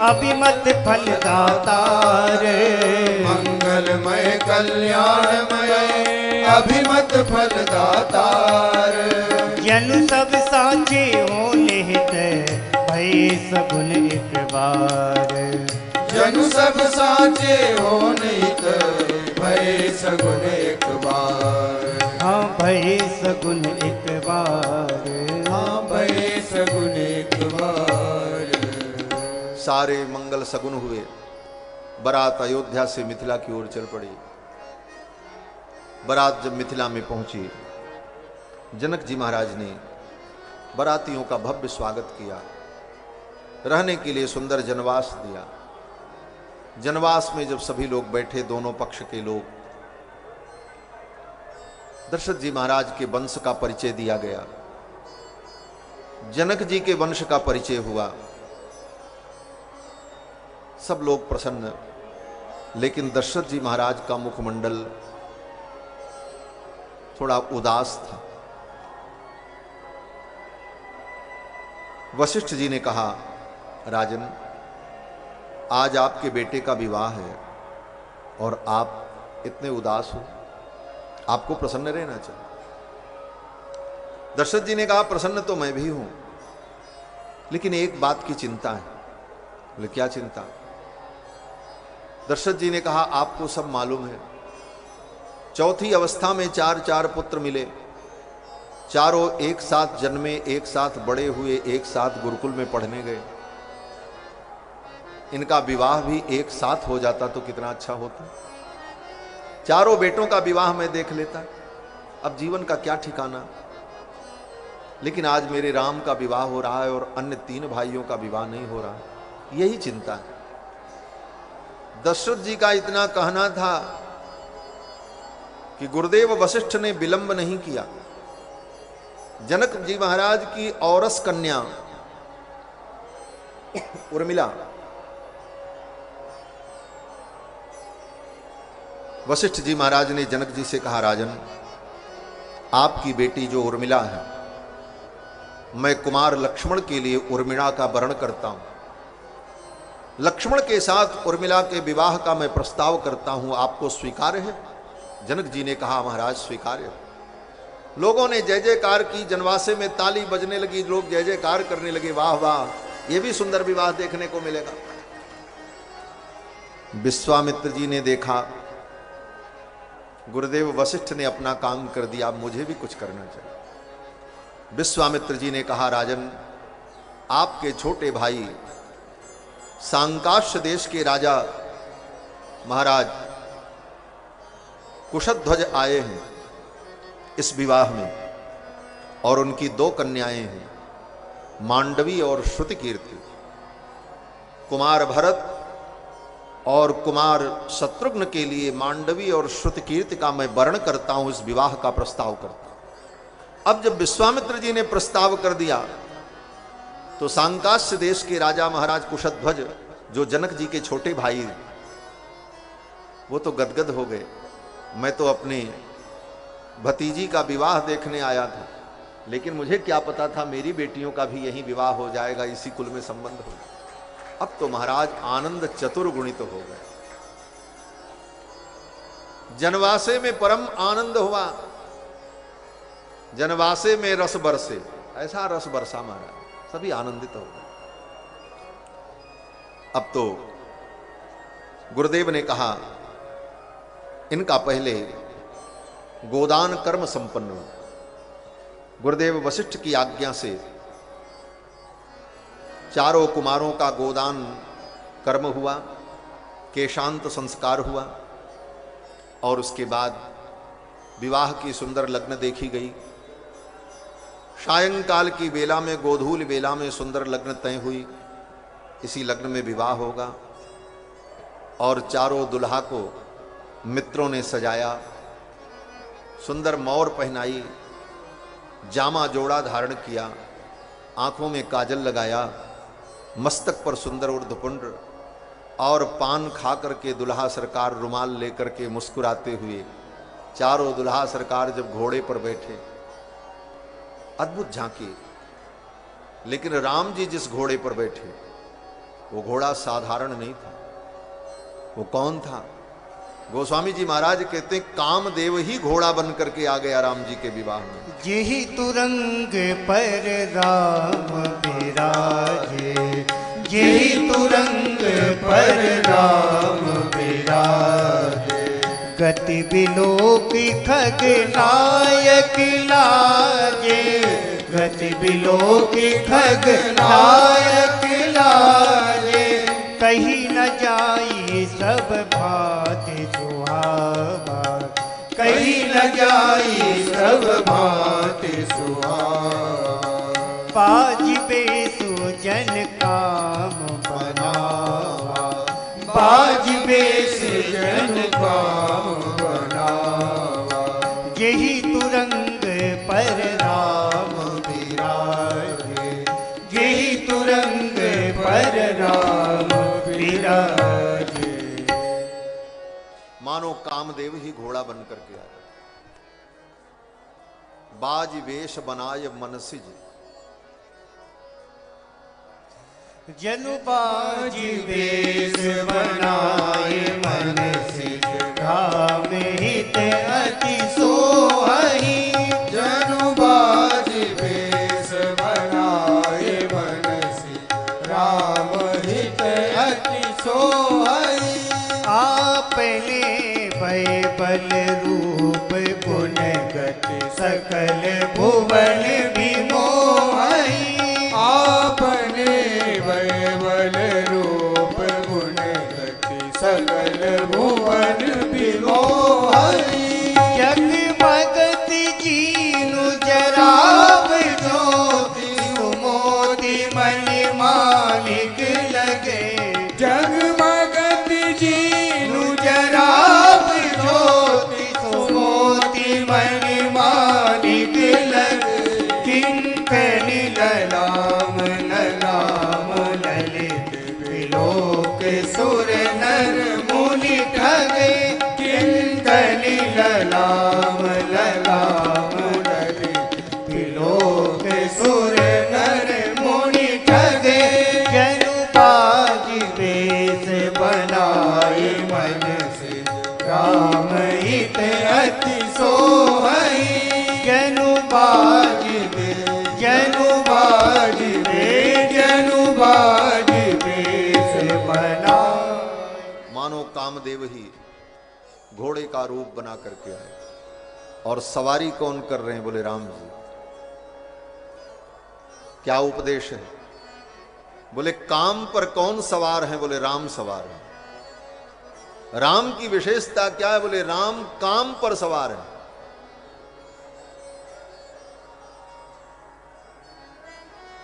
अभिमत फलदातार, मंगलमय कल्याणमय अभिमत फलदातार। जनु सब साचे हो निहित भय सगुन एक बार, जनु सब साचे हो निहित भय सगुन एक बार। हाँ भय सगुन एक बार, हाँ भय सगुन एक बार। सारे मंगल सगुन हुए। बारात अयोध्या से मिथिला की ओर चल पड़ी। बारात जब मिथिला में पहुंची, जनक जी महाराज ने बारातियों का भव्य स्वागत किया, रहने के लिए सुंदर जनवास दिया। जनवास में जब सभी लोग बैठे, दोनों पक्ष के लोग, दशरथ जी महाराज के वंश का परिचय दिया गया, जनक जी के वंश का परिचय हुआ। सब लोग प्रसन्न, लेकिन दशरथ जी महाराज का मुखमंडल थोड़ा उदास था। वशिष्ठ जी ने कहा, राजन, आज आपके बेटे का विवाह है और आप इतने उदास हो, आपको प्रसन्न रहना चाहिए। दशरथ जी ने कहा, प्रसन्न तो मैं भी हूं, लेकिन एक बात की चिंता है। बोले, क्या चिंता? दशरथ जी ने कहा, आपको सब मालूम है, चौथी अवस्था में 4 पुत्र मिले, चारों एक साथ जन्मे, एक साथ बड़े हुए, एक साथ गुरुकुल में पढ़ने गए। इनका विवाह भी एक साथ हो जाता तो कितना अच्छा होता। चारों बेटों का विवाह मैं देख लेता, अब जीवन का क्या ठिकाना। लेकिन आज मेरे राम का विवाह हो रहा है और अन्य 3 भाइयों का विवाह नहीं हो रहा। यही चिंता है। दशरथ जी का इतना कहना था कि गुरुदेव वशिष्ठ ने विलंब नहीं किया। जनक जी महाराज की औरस कन्या उर्मिला वशिष्ठ जी महाराज ने जनक जी से कहा, राजन, आपकी बेटी जो उर्मिला है, मैं कुमार लक्ष्मण के लिए उर्मिला का वरण करता हूं, लक्ष्मण के साथ उर्मिला के विवाह का मैं प्रस्ताव करता हूं, आपको स्वीकार्य है? जनक जी ने कहा, महाराज स्वीकार्य। लोगों ने जय जयकार की, जनवासे में ताली बजने लगी, लोग जय जयकार करने लगे, वाह वाह, ये भी सुंदर विवाह देखने को मिलेगा। विश्वामित्र जी ने देखा गुरुदेव वशिष्ठ ने अपना काम कर दिया, अब मुझे भी कुछ करना चाहिए। विश्वामित्र जी ने कहा, राजन, आपके छोटे भाई सांकाश्य देश के राजा महाराज कुशध्वज आए हैं इस विवाह में, और उनकी 2 कन्याएं हैं, मांडवी और श्रुतिकीर्ति। कुमार भरत और कुमार शत्रुघ्न के लिए मांडवी और श्रुतिकीर्ति का मैं वर्ण करता हूं, इस विवाह का प्रस्ताव करता हूं। अब जब विश्वामित्र जी ने प्रस्ताव कर दिया तो सांकाश्य देश के राजा महाराज कुशध्वज, जो जनक जी के छोटे भाई, वो तो गदगद हो गए। मैं तो अपने भतीजी का विवाह देखने आया था, लेकिन मुझे क्या पता था मेरी बेटियों का भी यही विवाह हो जाएगा, इसी कुल में संबंध होगा। अब तो महाराज आनंद चतुर्गुणित हो गए। जनवासे में परम आनंद हुआ, जनवासे में रस बरसे, ऐसा रस बरसा महाराज, सभी आनंदित हो गए। अब तो गुरुदेव ने कहा, इनका पहले गोदान कर्म संपन्न हो। गुरुदेव वशिष्ठ की आज्ञा से चारों कुमारों का गोदान कर्म हुआ, केशांत संस्कार हुआ, और उसके बाद विवाह की सुंदर लग्न देखी गई। सायंकाल की बेला में, गोधूल बेला में सुंदर लग्न तय हुई, इसी लग्न में विवाह होगा। और चारों दुल्हा को मित्रों ने सजाया, सुंदर मौर पहनाई, जामा जोड़ा धारण किया, आंखों में काजल लगाया, मस्तक पर सुंदर ऊर्ध्वपुंड, और पान खा करके दुल्हा सरकार रुमाल लेकर के मुस्कुराते हुए, चारों दुल्हा सरकार जब घोड़े पर बैठे, अद्भुत झांकी। लेकिन राम जी जिस घोड़े पर बैठे, वो घोड़ा साधारण नहीं था। वो कौन था? गोस्वामी जी महाराज कहते हैं, कामदेव ही घोड़ा बन करके आ गया राम जी के विवाह में। यही तुरंग पर राम विराजे, यही तुरंग पर राम विराजे, गति बिलोकी खग नायक लाजे, गति बिलोकी खग नायक लाजे, कहीं न जाई सब भांति सुहावा, कहीं न जाई सब भांति सुहावा, बाज बेसु जन काम बनावा, बाज बेसु जन काम बनावा, यही तुरंग पर राम विराजे, यही तुरंग पर राम विराजे। मानो कामदेव ही घोड़ा बन करके आया। बाज वेश बनाय मनसिज, जनु बाज वेश बनाए मनसिज, राम हित अति सोहई, जनु बाज वेश बनाए मनसिज, राम हित अति सोहई, आपने भय बल रूप गुण गति सकल भुवन विमोहई, आपने वैबल रूप गुण गति सकल भुवन विमोहई, जगमगत जीनु जराव ज्योति, सुमोति मणि मालिक लगे मन मालिक लग किंकरी ललाम ललाम ललित विलोक सुर नर मुनि ठगे किंकरी ललाम ललाम ललित विलोक सुर नर मुनि ठगे जनु बाज वेश बनाए मन से राम हित अति सोहई जनु बाज वेश बना। मानो कामदेव ही घोड़े का रूप बना करके आए। और सवारी कौन कर रहे हैं? बोले राम जी। क्या उपदेश है? बोले काम पर कौन सवार है? बोले राम सवार है। राम की विशेषता क्या है? बोले राम काम पर सवार है।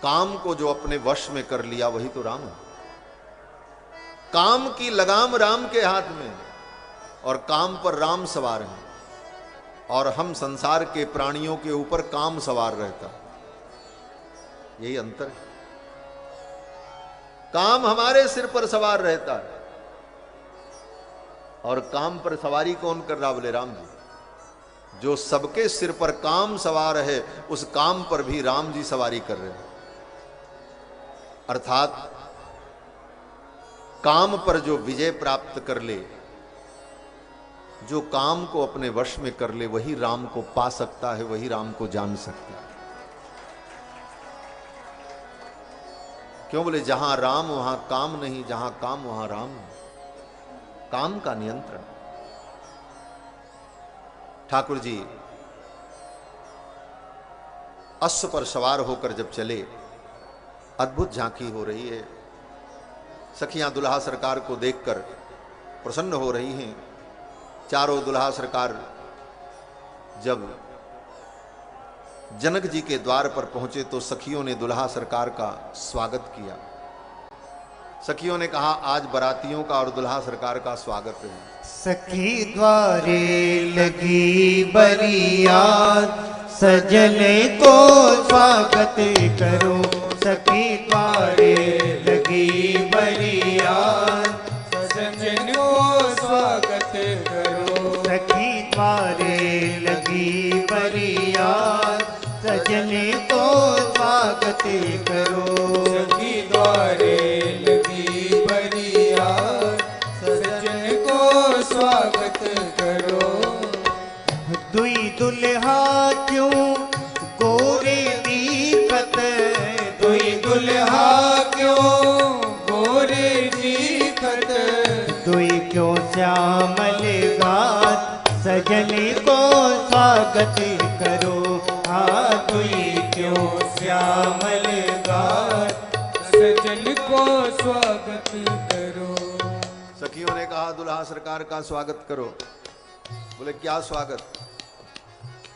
काम को जो अपने वश में कर लिया वही तो राम है। काम की लगाम राम के हाथ में और काम पर राम सवार है। और हम संसार के प्राणियों के ऊपर काम सवार रहता, यही अंतर है। काम हमारे सिर पर सवार रहता है और काम पर सवारी कौन कर रहा? बोले राम जी। जो सबके सिर पर काम सवार है उस काम पर भी राम जी सवारी कर रहे हैं। अर्थात काम पर जो विजय प्राप्त कर ले, जो काम को अपने वश में कर ले, वही राम को पा सकता है, वही राम को जान सकता है। क्यों? बोले जहां राम वहां काम नहीं, जहां काम वहां राम। काम का नियंत्रण। ठाकुर जी अश्व पर सवार होकर जब चले, अद्भुत झांकी हो रही है। सखियां दुल्हा सरकार को देखकर प्रसन्न हो रही हैं। चारों दुल्हा सरकार जब जनक जी के द्वार पर पहुंचे तो सखियों ने दुल्हा सरकार का स्वागत किया। सखियों ने कहा आज बरातियों का और दुल्हा सरकार का स्वागत है। सखी द्वारे लगी बरियात सजने को स्वागत करो। सखी द्वारे लगी बरियात सजन को स्वागत करो। सखी द्वारे लगी बरियात सजने को स्वागत करो। सखी द्वारे लगी बरियात सजन को स्वागत करो। दुई दुल्हा क्यों गोरे दीपत, दुई दुल्हा क्यों गोरे दीखत, दुई क्यों श्यामल गात सजने को स्वागत करो। हाँ दुई क्यों श्यामल गात सजन को स्वागत करो। सखियों ने कहा दुल्हा सरकार का स्वागत करो। बोले क्या स्वागत?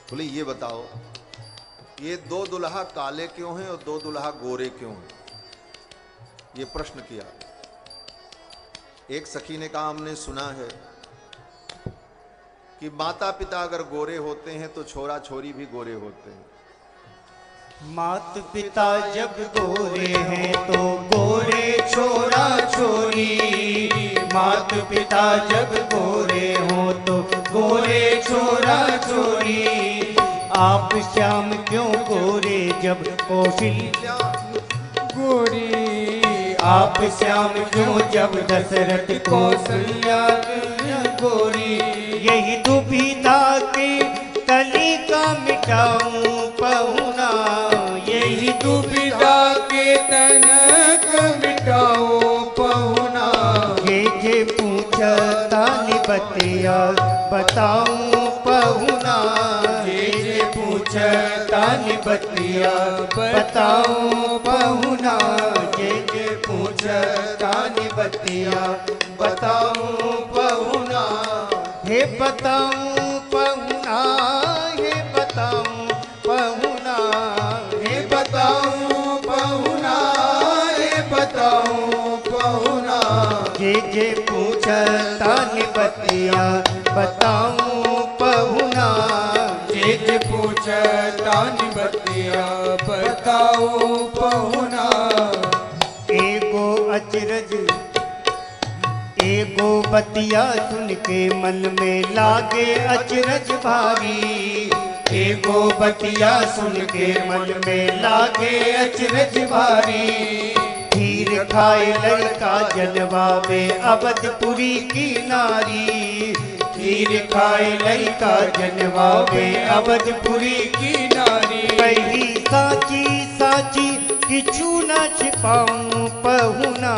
बोले ये बताओ ये दो दुल्हा काले क्यों हैं और दो दुल्हा गोरे क्यों हैं? ये प्रश्न किया। एक सखी ने कहा हमने सुना है कि माता पिता अगर गोरे होते हैं तो छोरा छोरी भी गोरे होते हैं। मात पिता जब गोरे हैं तो गोरे छोरा छोरी। मात पिता जब गोरे हो तो गोरे छोरा छोरी। आप श्याम क्यों गोरे जब कौशल्या गोरी। आप श्याम क्यों जब दशरथ कौशल्या गोरी। यही दुविधा की कली का मिटाऊं पहुना। यही दुविधा के तनक मिटाओ पहुना। ये पूछता निबतिया बताऊं पहुना। ये पूछता निबतिया बताऊं पहुना। ये पूछता निबतिया बताऊं पहुना। हे बताऊं पहुना। हे बताऊं पहुना। हे बताऊं पहुना। हे बताऊं पहुना। जे पूछता निबतिया बताऊं पहुना। जे पूछता निबतिया बताओ पहुना। एगो अचरज एगो बतिया सुन के मन में लागे अचरज भारी। एगो बतिया सुन के मन में लागे अचरज भारी। खीर खाए लड़का जनवावे अवधपुरी की नारी। खीर खाए लड़का जनवावे अवधपुरी की नारी। कही साची साची किछु न छिपाऊं पहुना।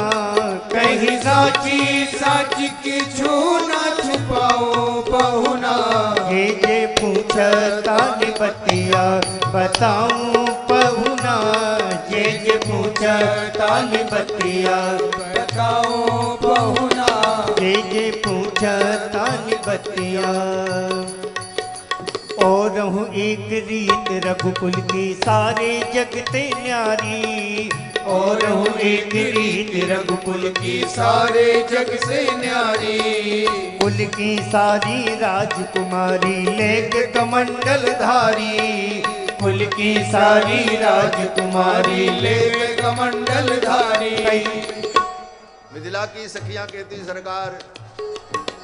कहीं साची साची किछु न छुपाओ पहुना। जे पूछता निबतिया बताऊं पहुना। जे पूछता निबतिया बताओ पहुना। जे पूछता निबतिया। और हूँ एक रीत रघुकुल की सारे जगते न्यारी। और हूँ एक रीत रघुकुल की सारे जग से न्यारी। कुल की सारी राजकुमारी लेक कमंडल धारी। कुल की सारी राजकुमारी ले कमंडल धारी। मिथिला की सखियां कहती सरकार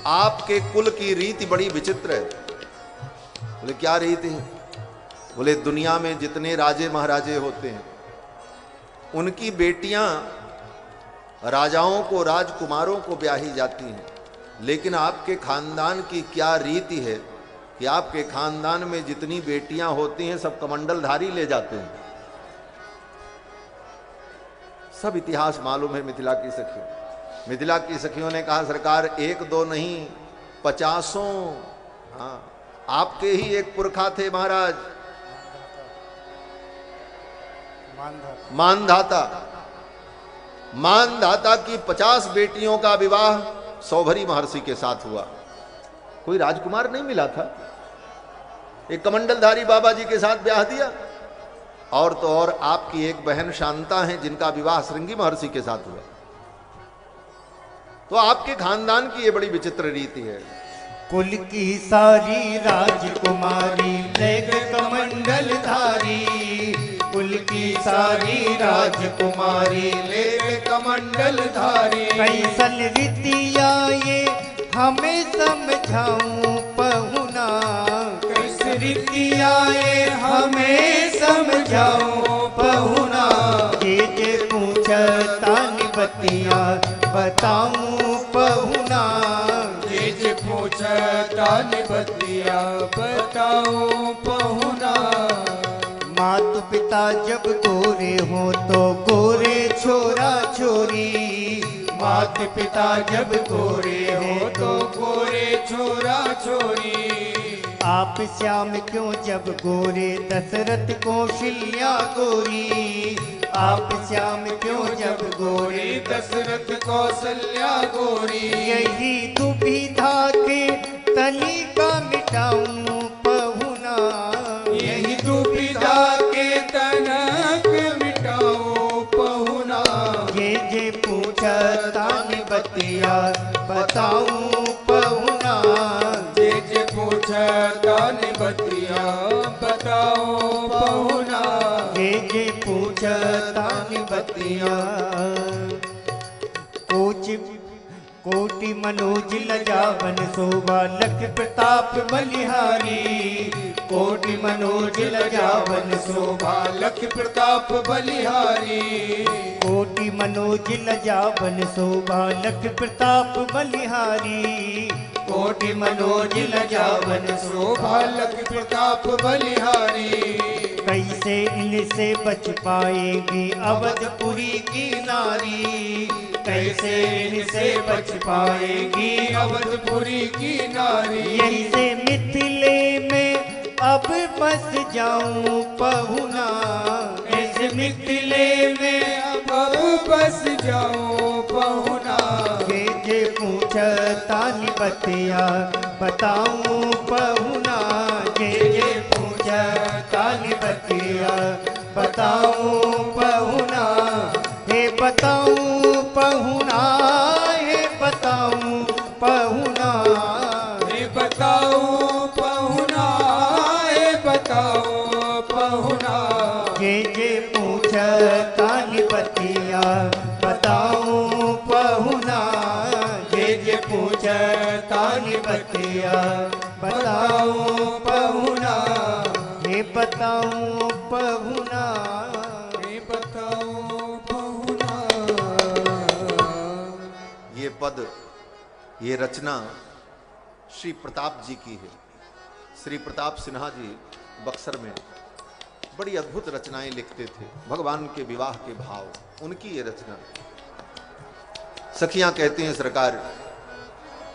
आपके कुल की रीति बड़ी विचित्र है। बोले क्या रीति है? बोले दुनिया में जितने राजे महाराजे होते हैं उनकी बेटियां राजाओं को राजकुमारों को ब्याही जाती हैं, लेकिन आपके खानदान की क्या रीति है कि आपके खानदान में जितनी बेटियां होती हैं सब कमंडलधारी ले जाते हैं। सब इतिहास मालूम है मिथिला की सखियों। मिथिला की सखियों ने कहा सरकार एक दो नहीं 50। हाँ आपके ही एक पुरखा थे महाराज मानधाता। मानधाता की 50 बेटियों का विवाह सौभरी महर्षि के साथ हुआ। कोई राजकुमार नहीं मिला था, एक कमंडलधारी बाबा जी के साथ ब्याह दिया। और तो और आपकी एक बहन शांता है जिनका विवाह श्रृंगी महर्षि के साथ हुआ। तो आपके खानदान की ये बड़ी विचित्र रीति है। कुल की सारी राजकुमारी लेक कमंडल धारी। कुल की सारी राजकुमारी ले कमंडल धारी। कैसन रीतिया ये हमें समझाऊं पहुना। कैस रीतिया ये हमें समझाओ पहुना। जे पूछता निबतिया बताऊं पहुना। जे पूछता निबतिया बताओ पहुना। मातु पिता जब गोरे हो तो गोरे छोरा छोरी। मात पिता जब गोरे हो तो गोरे छोरा छोरी। आप श्याम क्यों जब गोरे दशरथ कौशल्या गोरी। आप श्याम क्यों जब गोरे दशरथ कौशल्या गोरी। यही दुविधा के तनिका मिटाऊं पहुना। यही दुविधा के तनक मिटाओ पहुना। जे पूछता निबतिया बताऊं पहुना। जे पूछता निबतिया बताओ पहुना। जे पूछता निबतिया। कोटि मनोज लजावन शोभा लख प्रताप बलिहारी। कोटि मनोज लजावन शोभा लख प्रताप बलिहारी। कोटि मनोज लजावन शोभा लख प्रताप बलिहारी। कोटि मनोज लजावन शोभा लख प्रताप बलिहारी। कैसे इनसे बच पाएगी अवधपुरी की नारी। कैसे इनसे बच पाएगी अवधपुरी की नारी। यही से मिथिले में अब बस जाऊं पहुना। इस मिथिले में अब बस जाओ पहुना। जे पूछता निबतिया बताऊं पहुना। जे पूछता निबतिया बताऊं पहुना। हे बताऊं पहुना। हे बताऊं पहुना। हे बताओ पहुना। हे बताऊं पहुना, मैं बताऊं पहुना। ये पद, ये रचना श्री प्रताप जी की है। श्री प्रताप सिन्हा जी बक्सर में बड़ी अद्भुत रचनाएं लिखते थे, भगवान के विवाह के भाव, उनकी ये रचना। सखियां कहती हैं, सरकार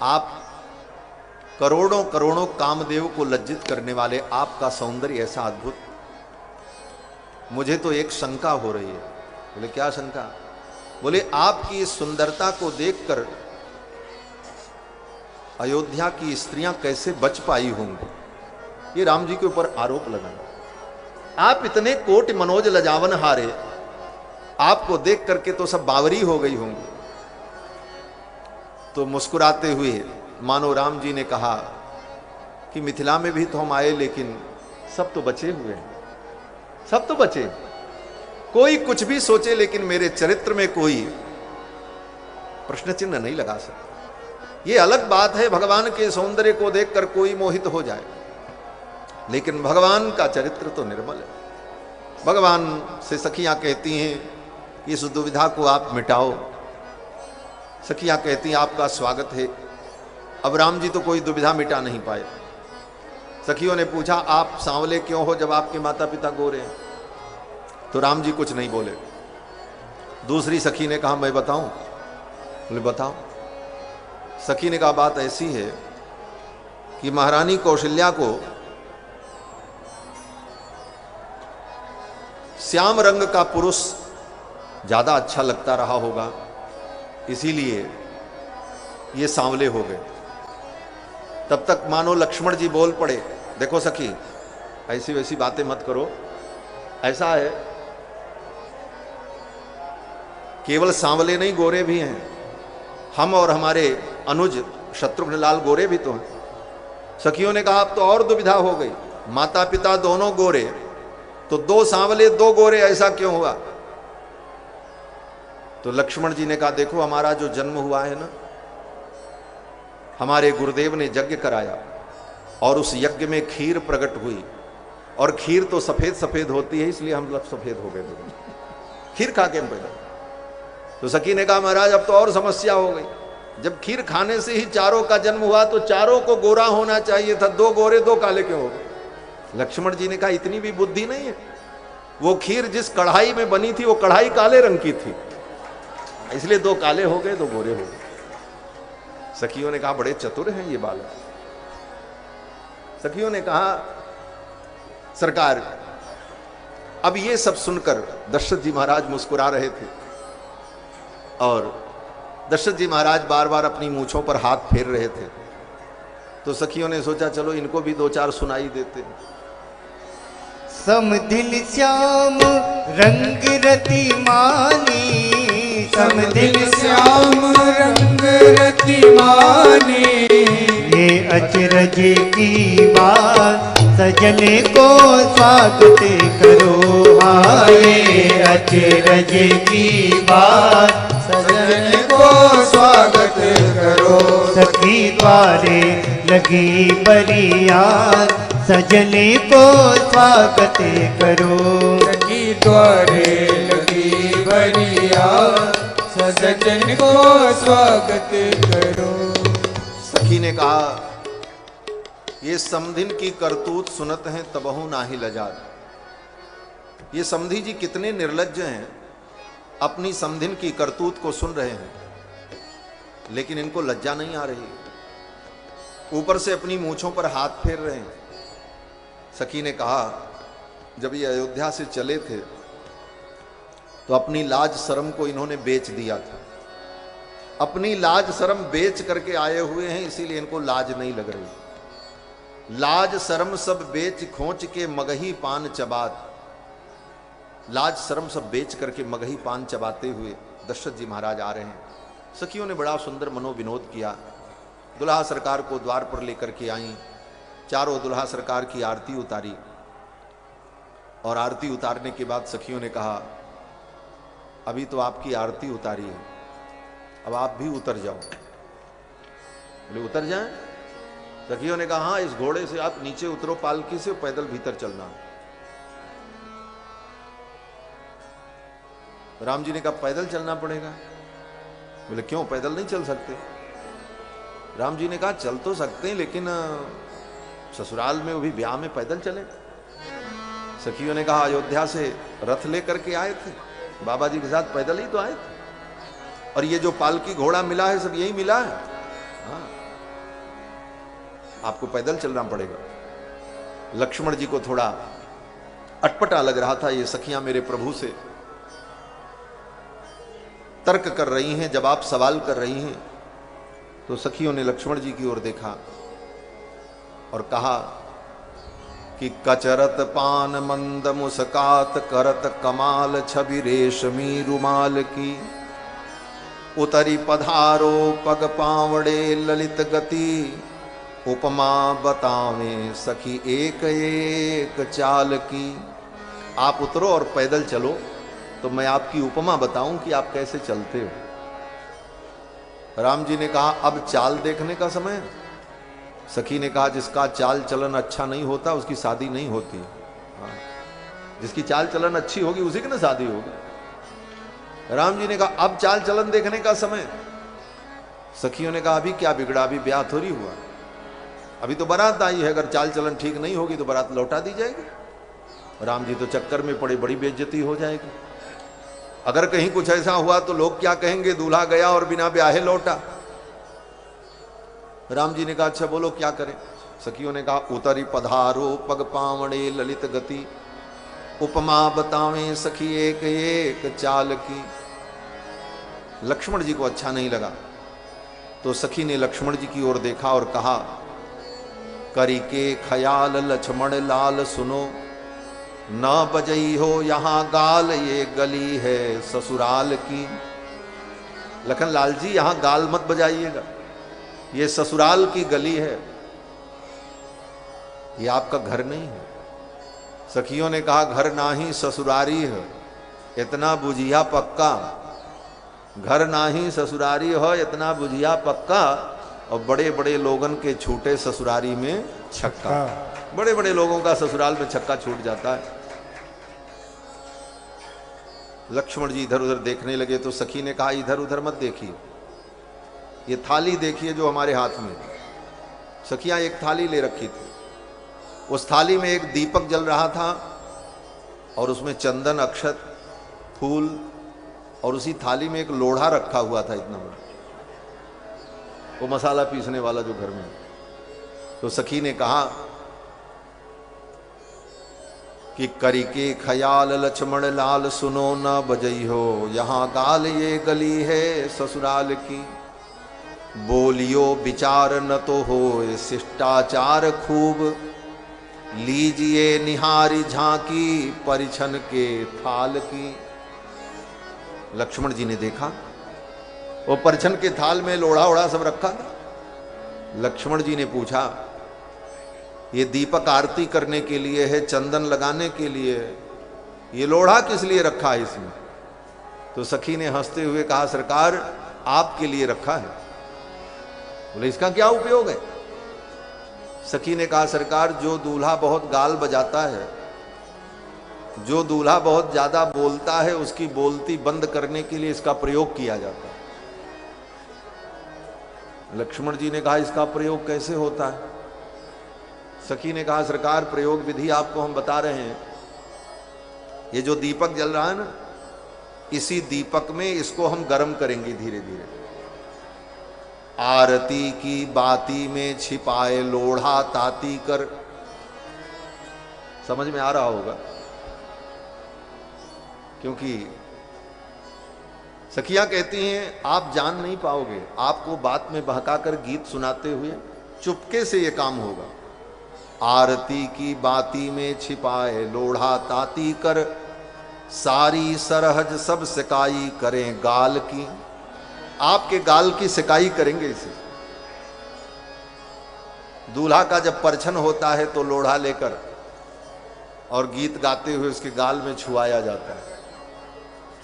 आप करोड़ों करोड़ों कामदेव को लज्जित करने वाले, आपका सौंदर्य ऐसा अद्भुत, मुझे तो एक शंका हो रही है। बोले क्या शंका? बोले आपकी इस सुंदरता को देखकर अयोध्या की स्त्रियां कैसे बच पाई होंगी। ये राम जी के ऊपर आरोप लगाया। आप इतने कोटि मनोज लजावन हारे, आपको देख करके तो सब बावरी हो गई होंगी। तो मुस्कुराते हुए मानो राम जी ने कहा कि मिथिला में भी तो हम आए, लेकिन सब तो बचे हुए हैं, सब तो बचे। कोई कुछ भी सोचे, लेकिन मेरे चरित्र में कोई प्रश्न चिन्ह नहीं लगा सकता। ये अलग बात है भगवान के सौंदर्य को देखकर कोई मोहित हो जाए, लेकिन भगवान का चरित्र तो निर्मल है। भगवान से सखियां कहती हैं इस दुविधा को आप मिटाओ। सखियां कहती हैं आपका स्वागत है। अब राम जी तो कोई दुविधा मिटा नहीं पाए। सखियों ने पूछा आप सांवले क्यों हो जब आपके माता पिता गोरे हैं? तो राम जी कुछ नहीं बोले। दूसरी सखी ने कहा मैं बताऊं? बोले बताओ। सखी ने कहा बात ऐसी है कि महारानी कौशल्या को श्याम रंग का पुरुष ज्यादा अच्छा लगता रहा होगा, इसीलिए ये सांवले हो गए। तब तक मानो लक्ष्मण जी बोल पड़े, देखो सखी ऐसी वैसी बातें मत करो, ऐसा है केवल सांवले नहीं गोरे भी हैं, हम और हमारे अनुज शत्रुघ्न लाल गोरे भी तो हैं। सखियों ने कहा अब तो और दुविधा हो गई, माता पिता दोनों गोरे, तो दो सांवले दो गोरे ऐसा क्यों हुआ? तो लक्ष्मण जी ने कहा देखो हमारा जो जन्म हुआ है ना, हमारे गुरुदेव ने यज्ञ कराया और उस यज्ञ में खीर प्रकट हुई, और खीर तो सफेद सफेद होती है, इसलिए हम लोग सफेद हो गए, खीर खा के हम पैदा। तो सखी ने कहा महाराज अब तो और समस्या हो गई, जब खीर खाने से ही चारों का जन्म हुआ तो चारों को गोरा होना चाहिए था, दो गोरे दो काले क्यों हो गए? लक्ष्मण जी ने कहा इतनी भी बुद्धि नहीं है, वो खीर जिस कढ़ाई में बनी थी वो कढ़ाई काले रंग की थी, इसलिए दो काले हो गए दो गोरे हो गए। सखियों ने कहा बड़े चतुर हैं ये बालक। सखियों ने कहा सरकार अब ये सब सुनकर दशरथ जी महाराज मुस्कुरा रहे थे, और दशरथ जी महाराज बार बार अपनी मूंछों पर हाथ फेर रहे थे। तो सखियों ने सोचा चलो इनको भी दो चार सुनाई देते। समदिल श्याम रंग रति मानी, समदिल श्याम रंग रति मानी, ये अचरज की बात सजने को स्वागत करो। आए अचरज की बात सजने को स्वागत करो। सखी द्वारे लगी बरियात सजने को स्वागत करो। सखी द्वारे लगी बरियात सजन को स्वागत करो। सखी ने कहा ये समधिन की करतूत सुनत हैं तबहु नाहि लजात। ये समधी जी कितने निर्लज्ज हैं, अपनी समधिन की करतूत को सुन रहे हैं, लेकिन इनको लज्जा नहीं आ रही, ऊपर से अपनी मूंछों पर हाथ फेर रहे हैं। सखी ने कहा जब ये अयोध्या से चले थे तो अपनी लाज शर्म को इन्होंने बेच दिया था, अपनी लाज शर्म बेच करके आए हुए हैं, इसीलिए इनको लाज नहीं लग रही। लाज शर्म सब बेच खोच के मगही पान चबात, लाज शर्म सब बेच करके मगही पान चबाते हुए दशरथ जी महाराज आ रहे हैं। सखियों ने बड़ा सुंदर मनोविनोद किया, दुल्हा सरकार को द्वार पर लेकर के आई, चारों दुल्हा सरकार की आरती उतारी, और आरती उतारने के बाद सखियों ने कहा अभी तो आपकी आरती उतारी है, अब आप भी उतर जाओ। बोले उतर जाएं? सखियों ने कहा हाँ इस घोड़े से आप नीचे उतरो पालकी से, पैदल भीतर चलना। राम जी ने कहा पैदल चलना पड़ेगा। बोले क्यों, पैदल नहीं चल सकते? राम जी ने कहा चल तो सकते हैं, लेकिन ससुराल में वो भी ब्याह में पैदल चले। सखियों ने कहा अयोध्या से रथ लेकर के आए थे, बाबा जी के साथ पैदल ही तो आए थे, और ये जो पालकी घोड़ा मिला है सब यही मिला है। हाँ, आपको पैदल चलना पड़ेगा। लक्ष्मण जी को थोड़ा अटपटा लग रहा था, ये सखियां मेरे प्रभु से तर्क कर रही हैं, जवाब सवाल कर रही हैं। तो सखियों ने लक्ष्मण जी की ओर देखा और कहा कि कचरत पान मंद मुस्कात करत कमाल छवि रेशमी रुमाल की, उतरी पधारो पग पावड़े ललित गति, उपमा बतावे सखी एक एक चाल की। आप उतरो और पैदल चलो तो मैं आपकी उपमा बताऊं कि आप कैसे चलते हो। राम जी ने कहा अब चाल देखने का समय है। सखी ने कहा जिसका चाल चलन अच्छा नहीं होता उसकी शादी नहीं होती। हाँ, जिसकी चाल चलन अच्छी होगी उसी की ना शादी होगी। राम जी ने कहा अब चाल चलन देखने का समय। सखियों ने कहा अभी क्या बिगड़ा, अभी ब्याह थोड़ी हुआ, अभी तो बारात आई है, अगर चाल चलन ठीक नहीं होगी तो बारात लौटा दी जाएगी। राम जी तो चक्कर में पड़े, बड़ी बेइज्जती हो जाएगी। अगर कहीं कुछ ऐसा हुआ तो लोग क्या कहेंगे, दूल्हा गया और बिना ब्याहे लौटा। राम जी ने कहा अच्छा बोलो क्या करें। सखियों ने कहा उतरी पधारो पग पावड़े ललित गति, उपमा बतावें सखी एक एक चाल की। लक्ष्मण जी को अच्छा नहीं लगा तो सखी ने लक्ष्मण जी की ओर देखा और कहा करी के ख्याल लक्ष्मण लाल सुनो, न बजई हो यहां गाल ये गली है ससुराल की। लखन लाल जी यहां गाल मत बजाइएगा, ये ससुराल की गली है, ये आपका घर नहीं है। सखियों ने कहा घर नाही ससुरारी है, इतना बुझिया पक्का। घर नाही ससुरारी हो इतना बुझिया पक्का, और बड़े बड़े लोगन के छूटे ससुरारी में छक्का। बड़े बड़े लोगों का ससुराल में छक्का छूट जाता है। लक्ष्मण जी इधर उधर देखने लगे तो सखी ने कहा इधर उधर मत देखिए, ये थाली देखिए जो हमारे हाथ में। सखियां एक थाली ले रखी थी, उस थाली में एक दीपक जल रहा था और उसमें चंदन अक्षत फूल, और उसी थाली में एक लोढ़ा रखा हुआ था इतना बड़ा, वो मसाला पीसने वाला जो घर में। तो सखी ने कहा कि करी के ख्याल लक्ष्मण लाल सुनो न बजई हो यहां गाल ये गली है ससुराल की। बोलियो विचार न तो हो शिष्टाचार खूब, लीजिए निहारी झांकी परिछन के थाल की। लक्ष्मण जी ने देखा वो परिछन के थाल में लोढ़ा ओढ़ा सब रखा था। लक्ष्मण जी ने पूछा ये दीपक आरती करने के लिए है, चंदन लगाने के लिए, ये लोढ़ा किस लिए रखा है इसमें? तो सखी ने हंसते हुए कहा सरकार आपके लिए रखा है। बोले इसका क्या उपयोग है? सखी ने कहा सरकार जो दूल्हा बहुत गाल बजाता है, जो दूल्हा बहुत ज्यादा बोलता है, उसकी बोलती बंद करने के लिए इसका प्रयोग किया जाता है। लक्ष्मण जी ने कहा इसका प्रयोग कैसे होता है? सखी ने कहा सरकार प्रयोग विधि आपको हम बता रहे हैं। ये जो दीपक जल रहा है ना, इसी दीपक में इसको हम गर्म करेंगे धीरे धीरे। आरती की बाती में छिपाए लोढ़ा ताती कर। समझ में आ रहा होगा, क्योंकि सखियां कहती हैं आप जान नहीं पाओगे, आपको बात में बहकाकर गीत सुनाते हुए चुपके से ये काम होगा। आरती की बाती में छिपाए लोढ़ा ताती कर, सारी सरहज सब सिकाई करें गाल की। आपके गाल की सिकाई करेंगे इसे। दूल्हा का जब परछन होता है तो लोढ़ा लेकर और गीत गाते हुए उसके गाल में छुआया जाता है।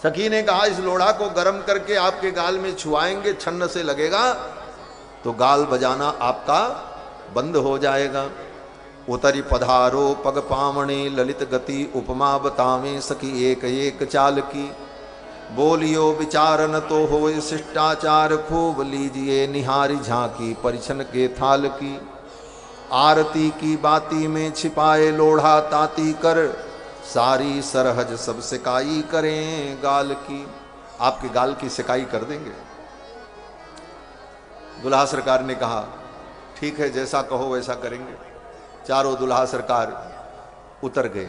सखी ने कहा इस लोढ़ा को गर्म करके आपके गाल में छुआएंगे, छन्न से लगेगा तो गाल बजाना आपका बंद हो जाएगा। उतरी पधारो पग पावणे ललित गति, उपमा बतावें सखी एक एक चाल की। बोलियो विचारन तो हो शिष्टाचार खूब, लीजिए निहारी झांकी परिछन के थाल की। आरती की बाती में छिपाए लोढ़ा ताती कर, सारी सरहज सब सिकाई करें गाल की। आपके गाल की सिकाई कर देंगे। दुल्हा सरकार ने कहा ठीक है, जैसा कहो वैसा करेंगे। चारों दुल्हा सरकार उतर गए।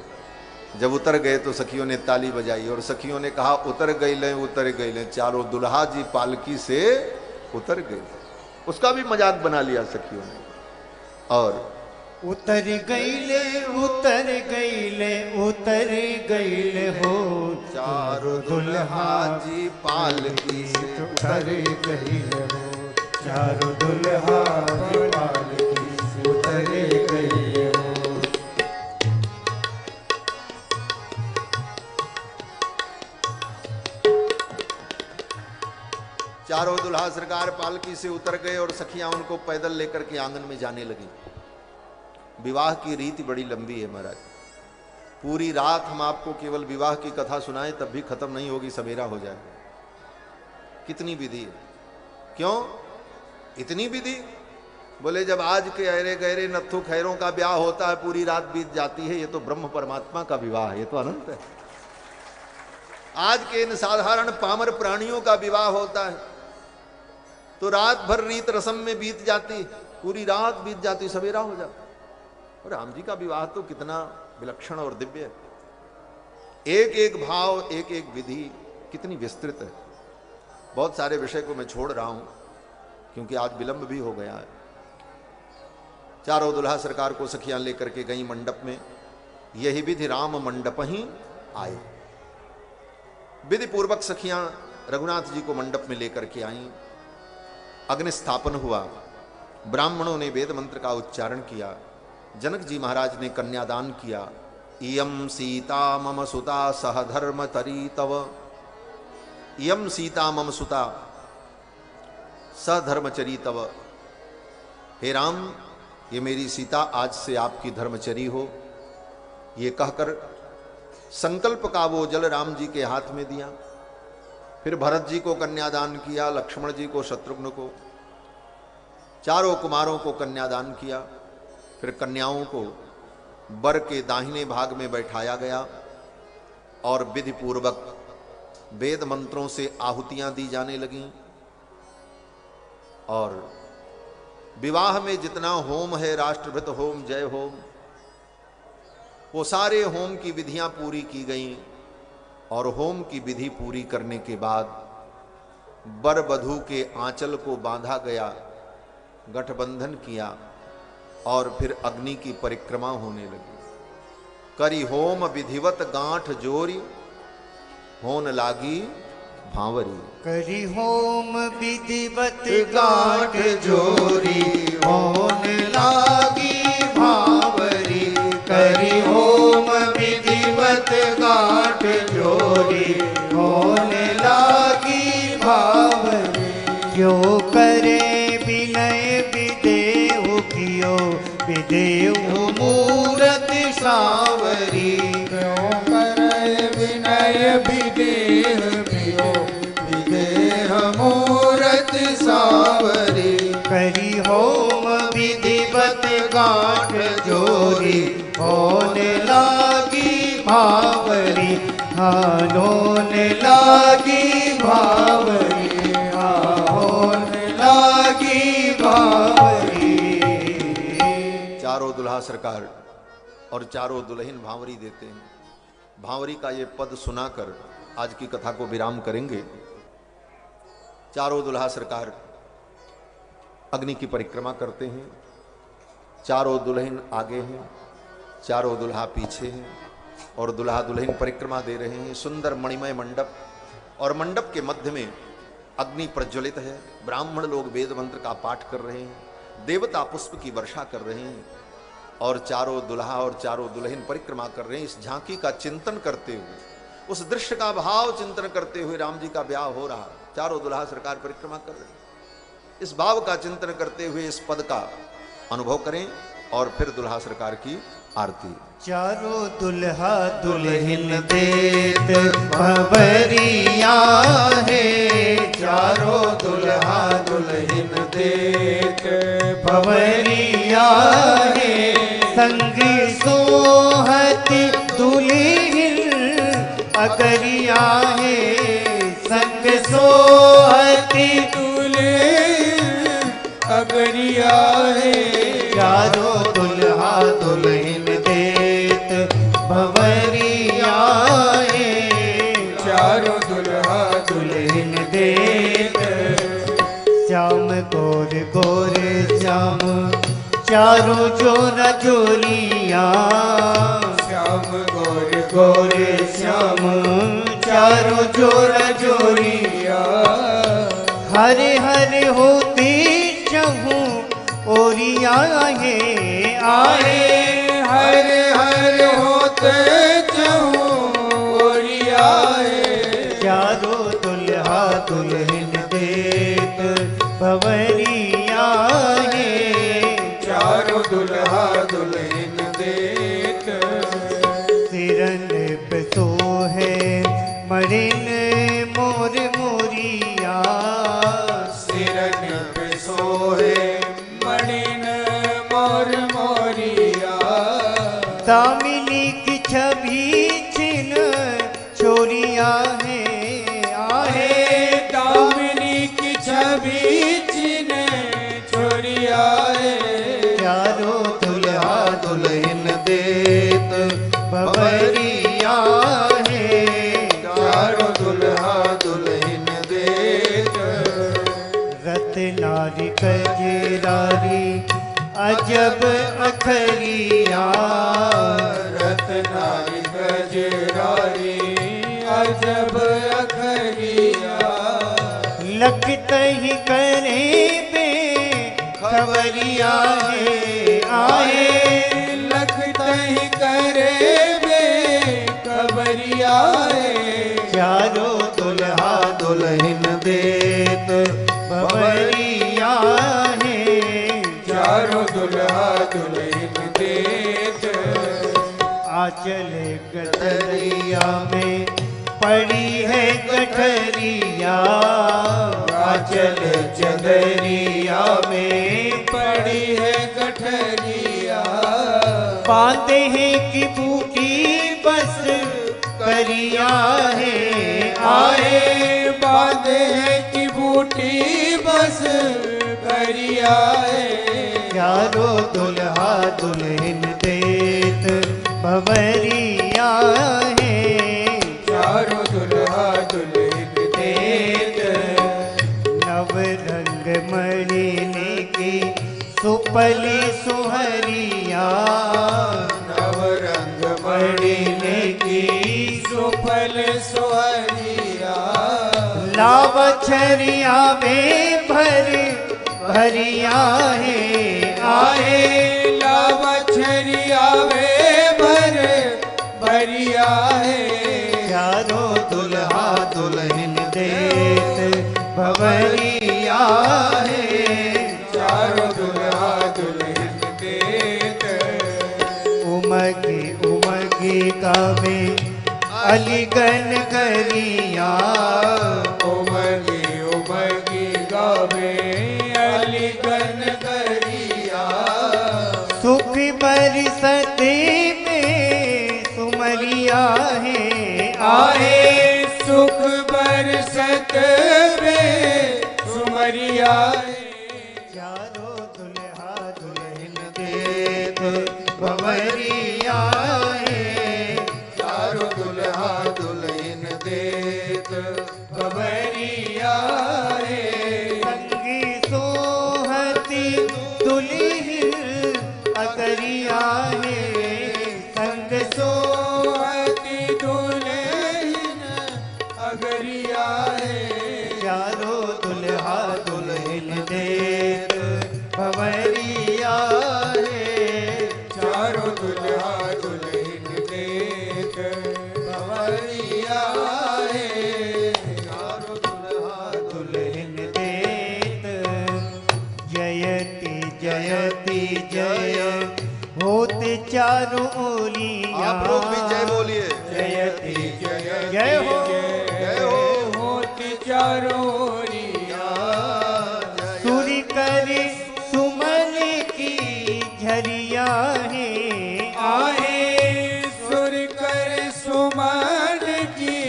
जब उतर गए तो सखियों ने ताली बजाई और सखियों ने कहा उतर गई ले, उतर गई ले। चारों दुल्हा जी पालकी से उतर गए। उसका भी मजाक बना लिया सखियों ने। और उतर गईले उतर गईले उतर गईले हो, चारों दुल्हा जी पालकी से उतर गईले हो, चारों दुल्हा जी पालकी से उतर गईले हो। चारों दुल्हा सरकार पालकी से उतर गए और सखियां उनको पैदल लेकर के आंगन में जाने लगी। विवाह की रीति बड़ी लंबी है महाराज। पूरी रात हम आपको केवल विवाह की कथा सुनाएं तब भी खत्म नहीं होगी, सवेरा हो जाएगा। कितनी विधि है, क्यों इतनी विधि? बोले जब आज के अरे गहरे नत्थु खैरों का ब्याह होता है पूरी रात बीत जाती है। ये तो ब्रह्म परमात्मा का विवाह है, ये तो अनंत है। आज के इन साधारण पामर प्राणियों का विवाह होता है तो रात भर रीत रस्म में बीत जाती, पूरी रात बीत जाती, सवेरा हो जाता। और राम जी का विवाह तो कितना विलक्षण और दिव्य है। एक एक भाव, एक एक विधि कितनी विस्तृत है। बहुत सारे विषय को मैं छोड़ रहा हूं क्योंकि आज विलंब भी हो गया है। चारों दुल्हा सरकार को सखियां लेकर के गई मंडप में। यही विधि राम मंडप ही आए। विधि पूर्वक सखियां रघुनाथ जी को मंडप में लेकर के आईं। अग्नि स्थापन हुआ। ब्राह्मणों ने वेद मंत्र का उच्चारण किया। जनक जी महाराज ने कन्यादान किया। इयम सीता मम सुता सह धर्म तरी तव। इयम सीता मम सुता सह धर्मचरी तव। हे राम, ये मेरी सीता आज से आपकी धर्मचरी हो। ये कहकर संकल्प का वो जल राम जी के हाथ में दिया। फिर भरत जी को कन्यादान किया, लक्ष्मण जी को, शत्रुघ्न को, चारों कुमारों को कन्यादान किया। फिर कन्याओं को वर के दाहिने भाग में बैठाया गया और विधि पूर्वक वेद मंत्रों से आहुतियां दी जाने लगीं। और विवाह में जितना होम है, राष्ट्रभृत होम, जय होम, वो सारे होम की विधियां पूरी की गईं। और होम की विधि पूरी करने के बाद वर वधू के आंचल को बांधा गया, गठबंधन किया और फिर अग्नि की परिक्रमा होने लगी। करी होम विधिवत गांठ जोरी, होन लागी भांवरी। करी होम विधिवत गांठ जोरी, होन लागी भांवरी। करी होम विधिवत गांठ जोरी, होन लागी भांवरी। क्यों करे विनय विदेहु कियो, विदेहु मूरत सावरी। क्यों करे विनय विदेह पियो, विदेह मूरत सावरी। करी होम विधिवत गांठ जोरी, होन लागी भावरी। होन लागी भावरी, होन लागी भावरी। चारों दुल्हा सरकार और चारों दुल्हन भांवरी देते हैं। भांवरी का ये पद सुनाकर आज की कथा को विराम करेंगे। चारों दुल्हा सरकार अग्नि की परिक्रमा करते हैं। चारों दुल्हन आगे हैं, चारों दुल्हा पीछे हैं और दुल्हा दुल्हन परिक्रमा दे रहे हैं। सुंदर मणिमय मंडप और मंडप के मध्य में अग्नि प्रज्वलित है। ब्राह्मण लोग वेद मंत्र का पाठ कर रहे हैं, देवता पुष्प की वर्षा कर रहे हैं और चारों दुल्हा और चारों दुल्हन परिक्रमा कर रहे हैं। इस झांकी का चिंतन करते हुए, उस दृश्य का भाव चिंतन करते हुए राम जी का ब्याह हो रहा। चारों दुल्हा सरकार परिक्रमा कर रहे हैं। इस भाव का चिंतन करते हुए इस पद का अनुभव करें और फिर दुल्हा सरकार की आरती। चारों दुल्हा दुल्हन देत भंवरिया है, चारों दुल्हा दुल्हन देत भंवरिया है, संग सोहती दुल्हन अगरिया है, संग सोहती दुल्हन अगरिया है। चारों दुल्हा दुल्हन देत भंवरिया है, चारों दुल्हा दुल्हन देत। श्याम गोर गोर श्याम चारों जोरा जोरिया, श्याम गोर गोर श्याम चारों जोरा जोरिया, हरे हरे होते चहूँ ओरिया है आए, हरे हरे होते चहूँ ओरिया है। चारों दुल्हा दुल्हन देत भंवरिया है, चारों दुल्हा दुल्हन देत। सिरन पे सो है मरिन मोर मोरिया, सिरन पे सोहे मणिन मोर मोरिया, दामिनी की छवि चिन्ह छोरिया है आहे, दामिनी की छवि चिन्ह छोरिया है। चारों दुल्हा दुल्हन देत भंवरिया है, चारों दुल्हा दुल्हन देत। रत्नारी कजरारी अजब अखरिया, रत्नारी गजरारी अजब अखरिया, लखत ही करे बे खबरिया है आए, लखत ही करे बे खबरिया है। चारों दुल्हा दुल्हन देत भंवरिया है, चारों दुल्हा दुल्हन देत। आंचल गठरिया में पड़ी है गठरिया, आंचल चदरिया में पड़ी है गठरिया, बांधे हैं की बूटी बस करिया है आए, बांधे है की बूटी बस करिया है। चारों दुल्हा दुल्हन देत भंवरिया है, चारों दुल्हा दुल्हन देत। नव रंग मणिने की सुपली सुहरिया, नव रंग मणिने की सुफल सुहरिया, लाव छरिया में भर भरिया है आए, लावछरिया वे भर भरिया है। चारों दुल्हा दुल्हन देत भंवरिया है, चारों दुल्हा दुल्हन देत। उमगी उमगी गावे अलीगन करिया, उमगी उमगी गावे अलीगन करिया, सुख बरसते में सुमरिया है आए, सुख बरसत में सुमरिया है। चारों दुल्हा दुल्हन देत भंवरिया है, चारों दुल्हा दुल्हन देत भंवरिया है। संगी सोहती दुल्हन अगरिया है, संग सोहती दुल्हन अगरिया है। चारों दुल्हा दुल्हन आप लोग भी जय बोलिए। जयति जय हो। जय हो। होती चारोरिया सूर्य कर सुमन की झरिया है, आहे सुर कर सुमन की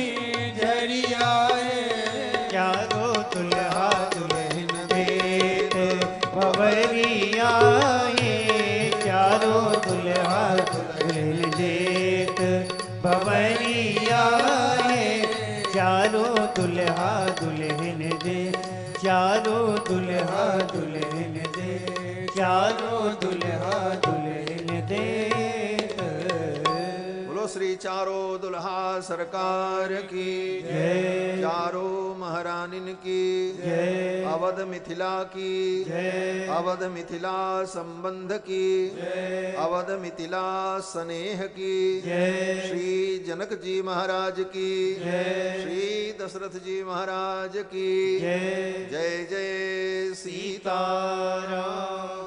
झरिया है। चारों दुल्हा दुल्हन देत भंवरिया है, चारों दुल्हा दुल्हन देत भंवरिया है, चारों दुल्हा दुल्हन दे, चारों दुल्हा दुल्हन दे, चारों दुल्हा दुल्हन दे। बोलो श्री चारों दुल्हा सरकार की जय। चारों महारानिन की जय। अवध मिथिला की जय। अवध मिथिला संबंध की अवध मिथिला स्नेह की जय। श्री जनक जी महाराज की श्री दशरथ जी महाराज की जय। जय जय सीता सीताराम।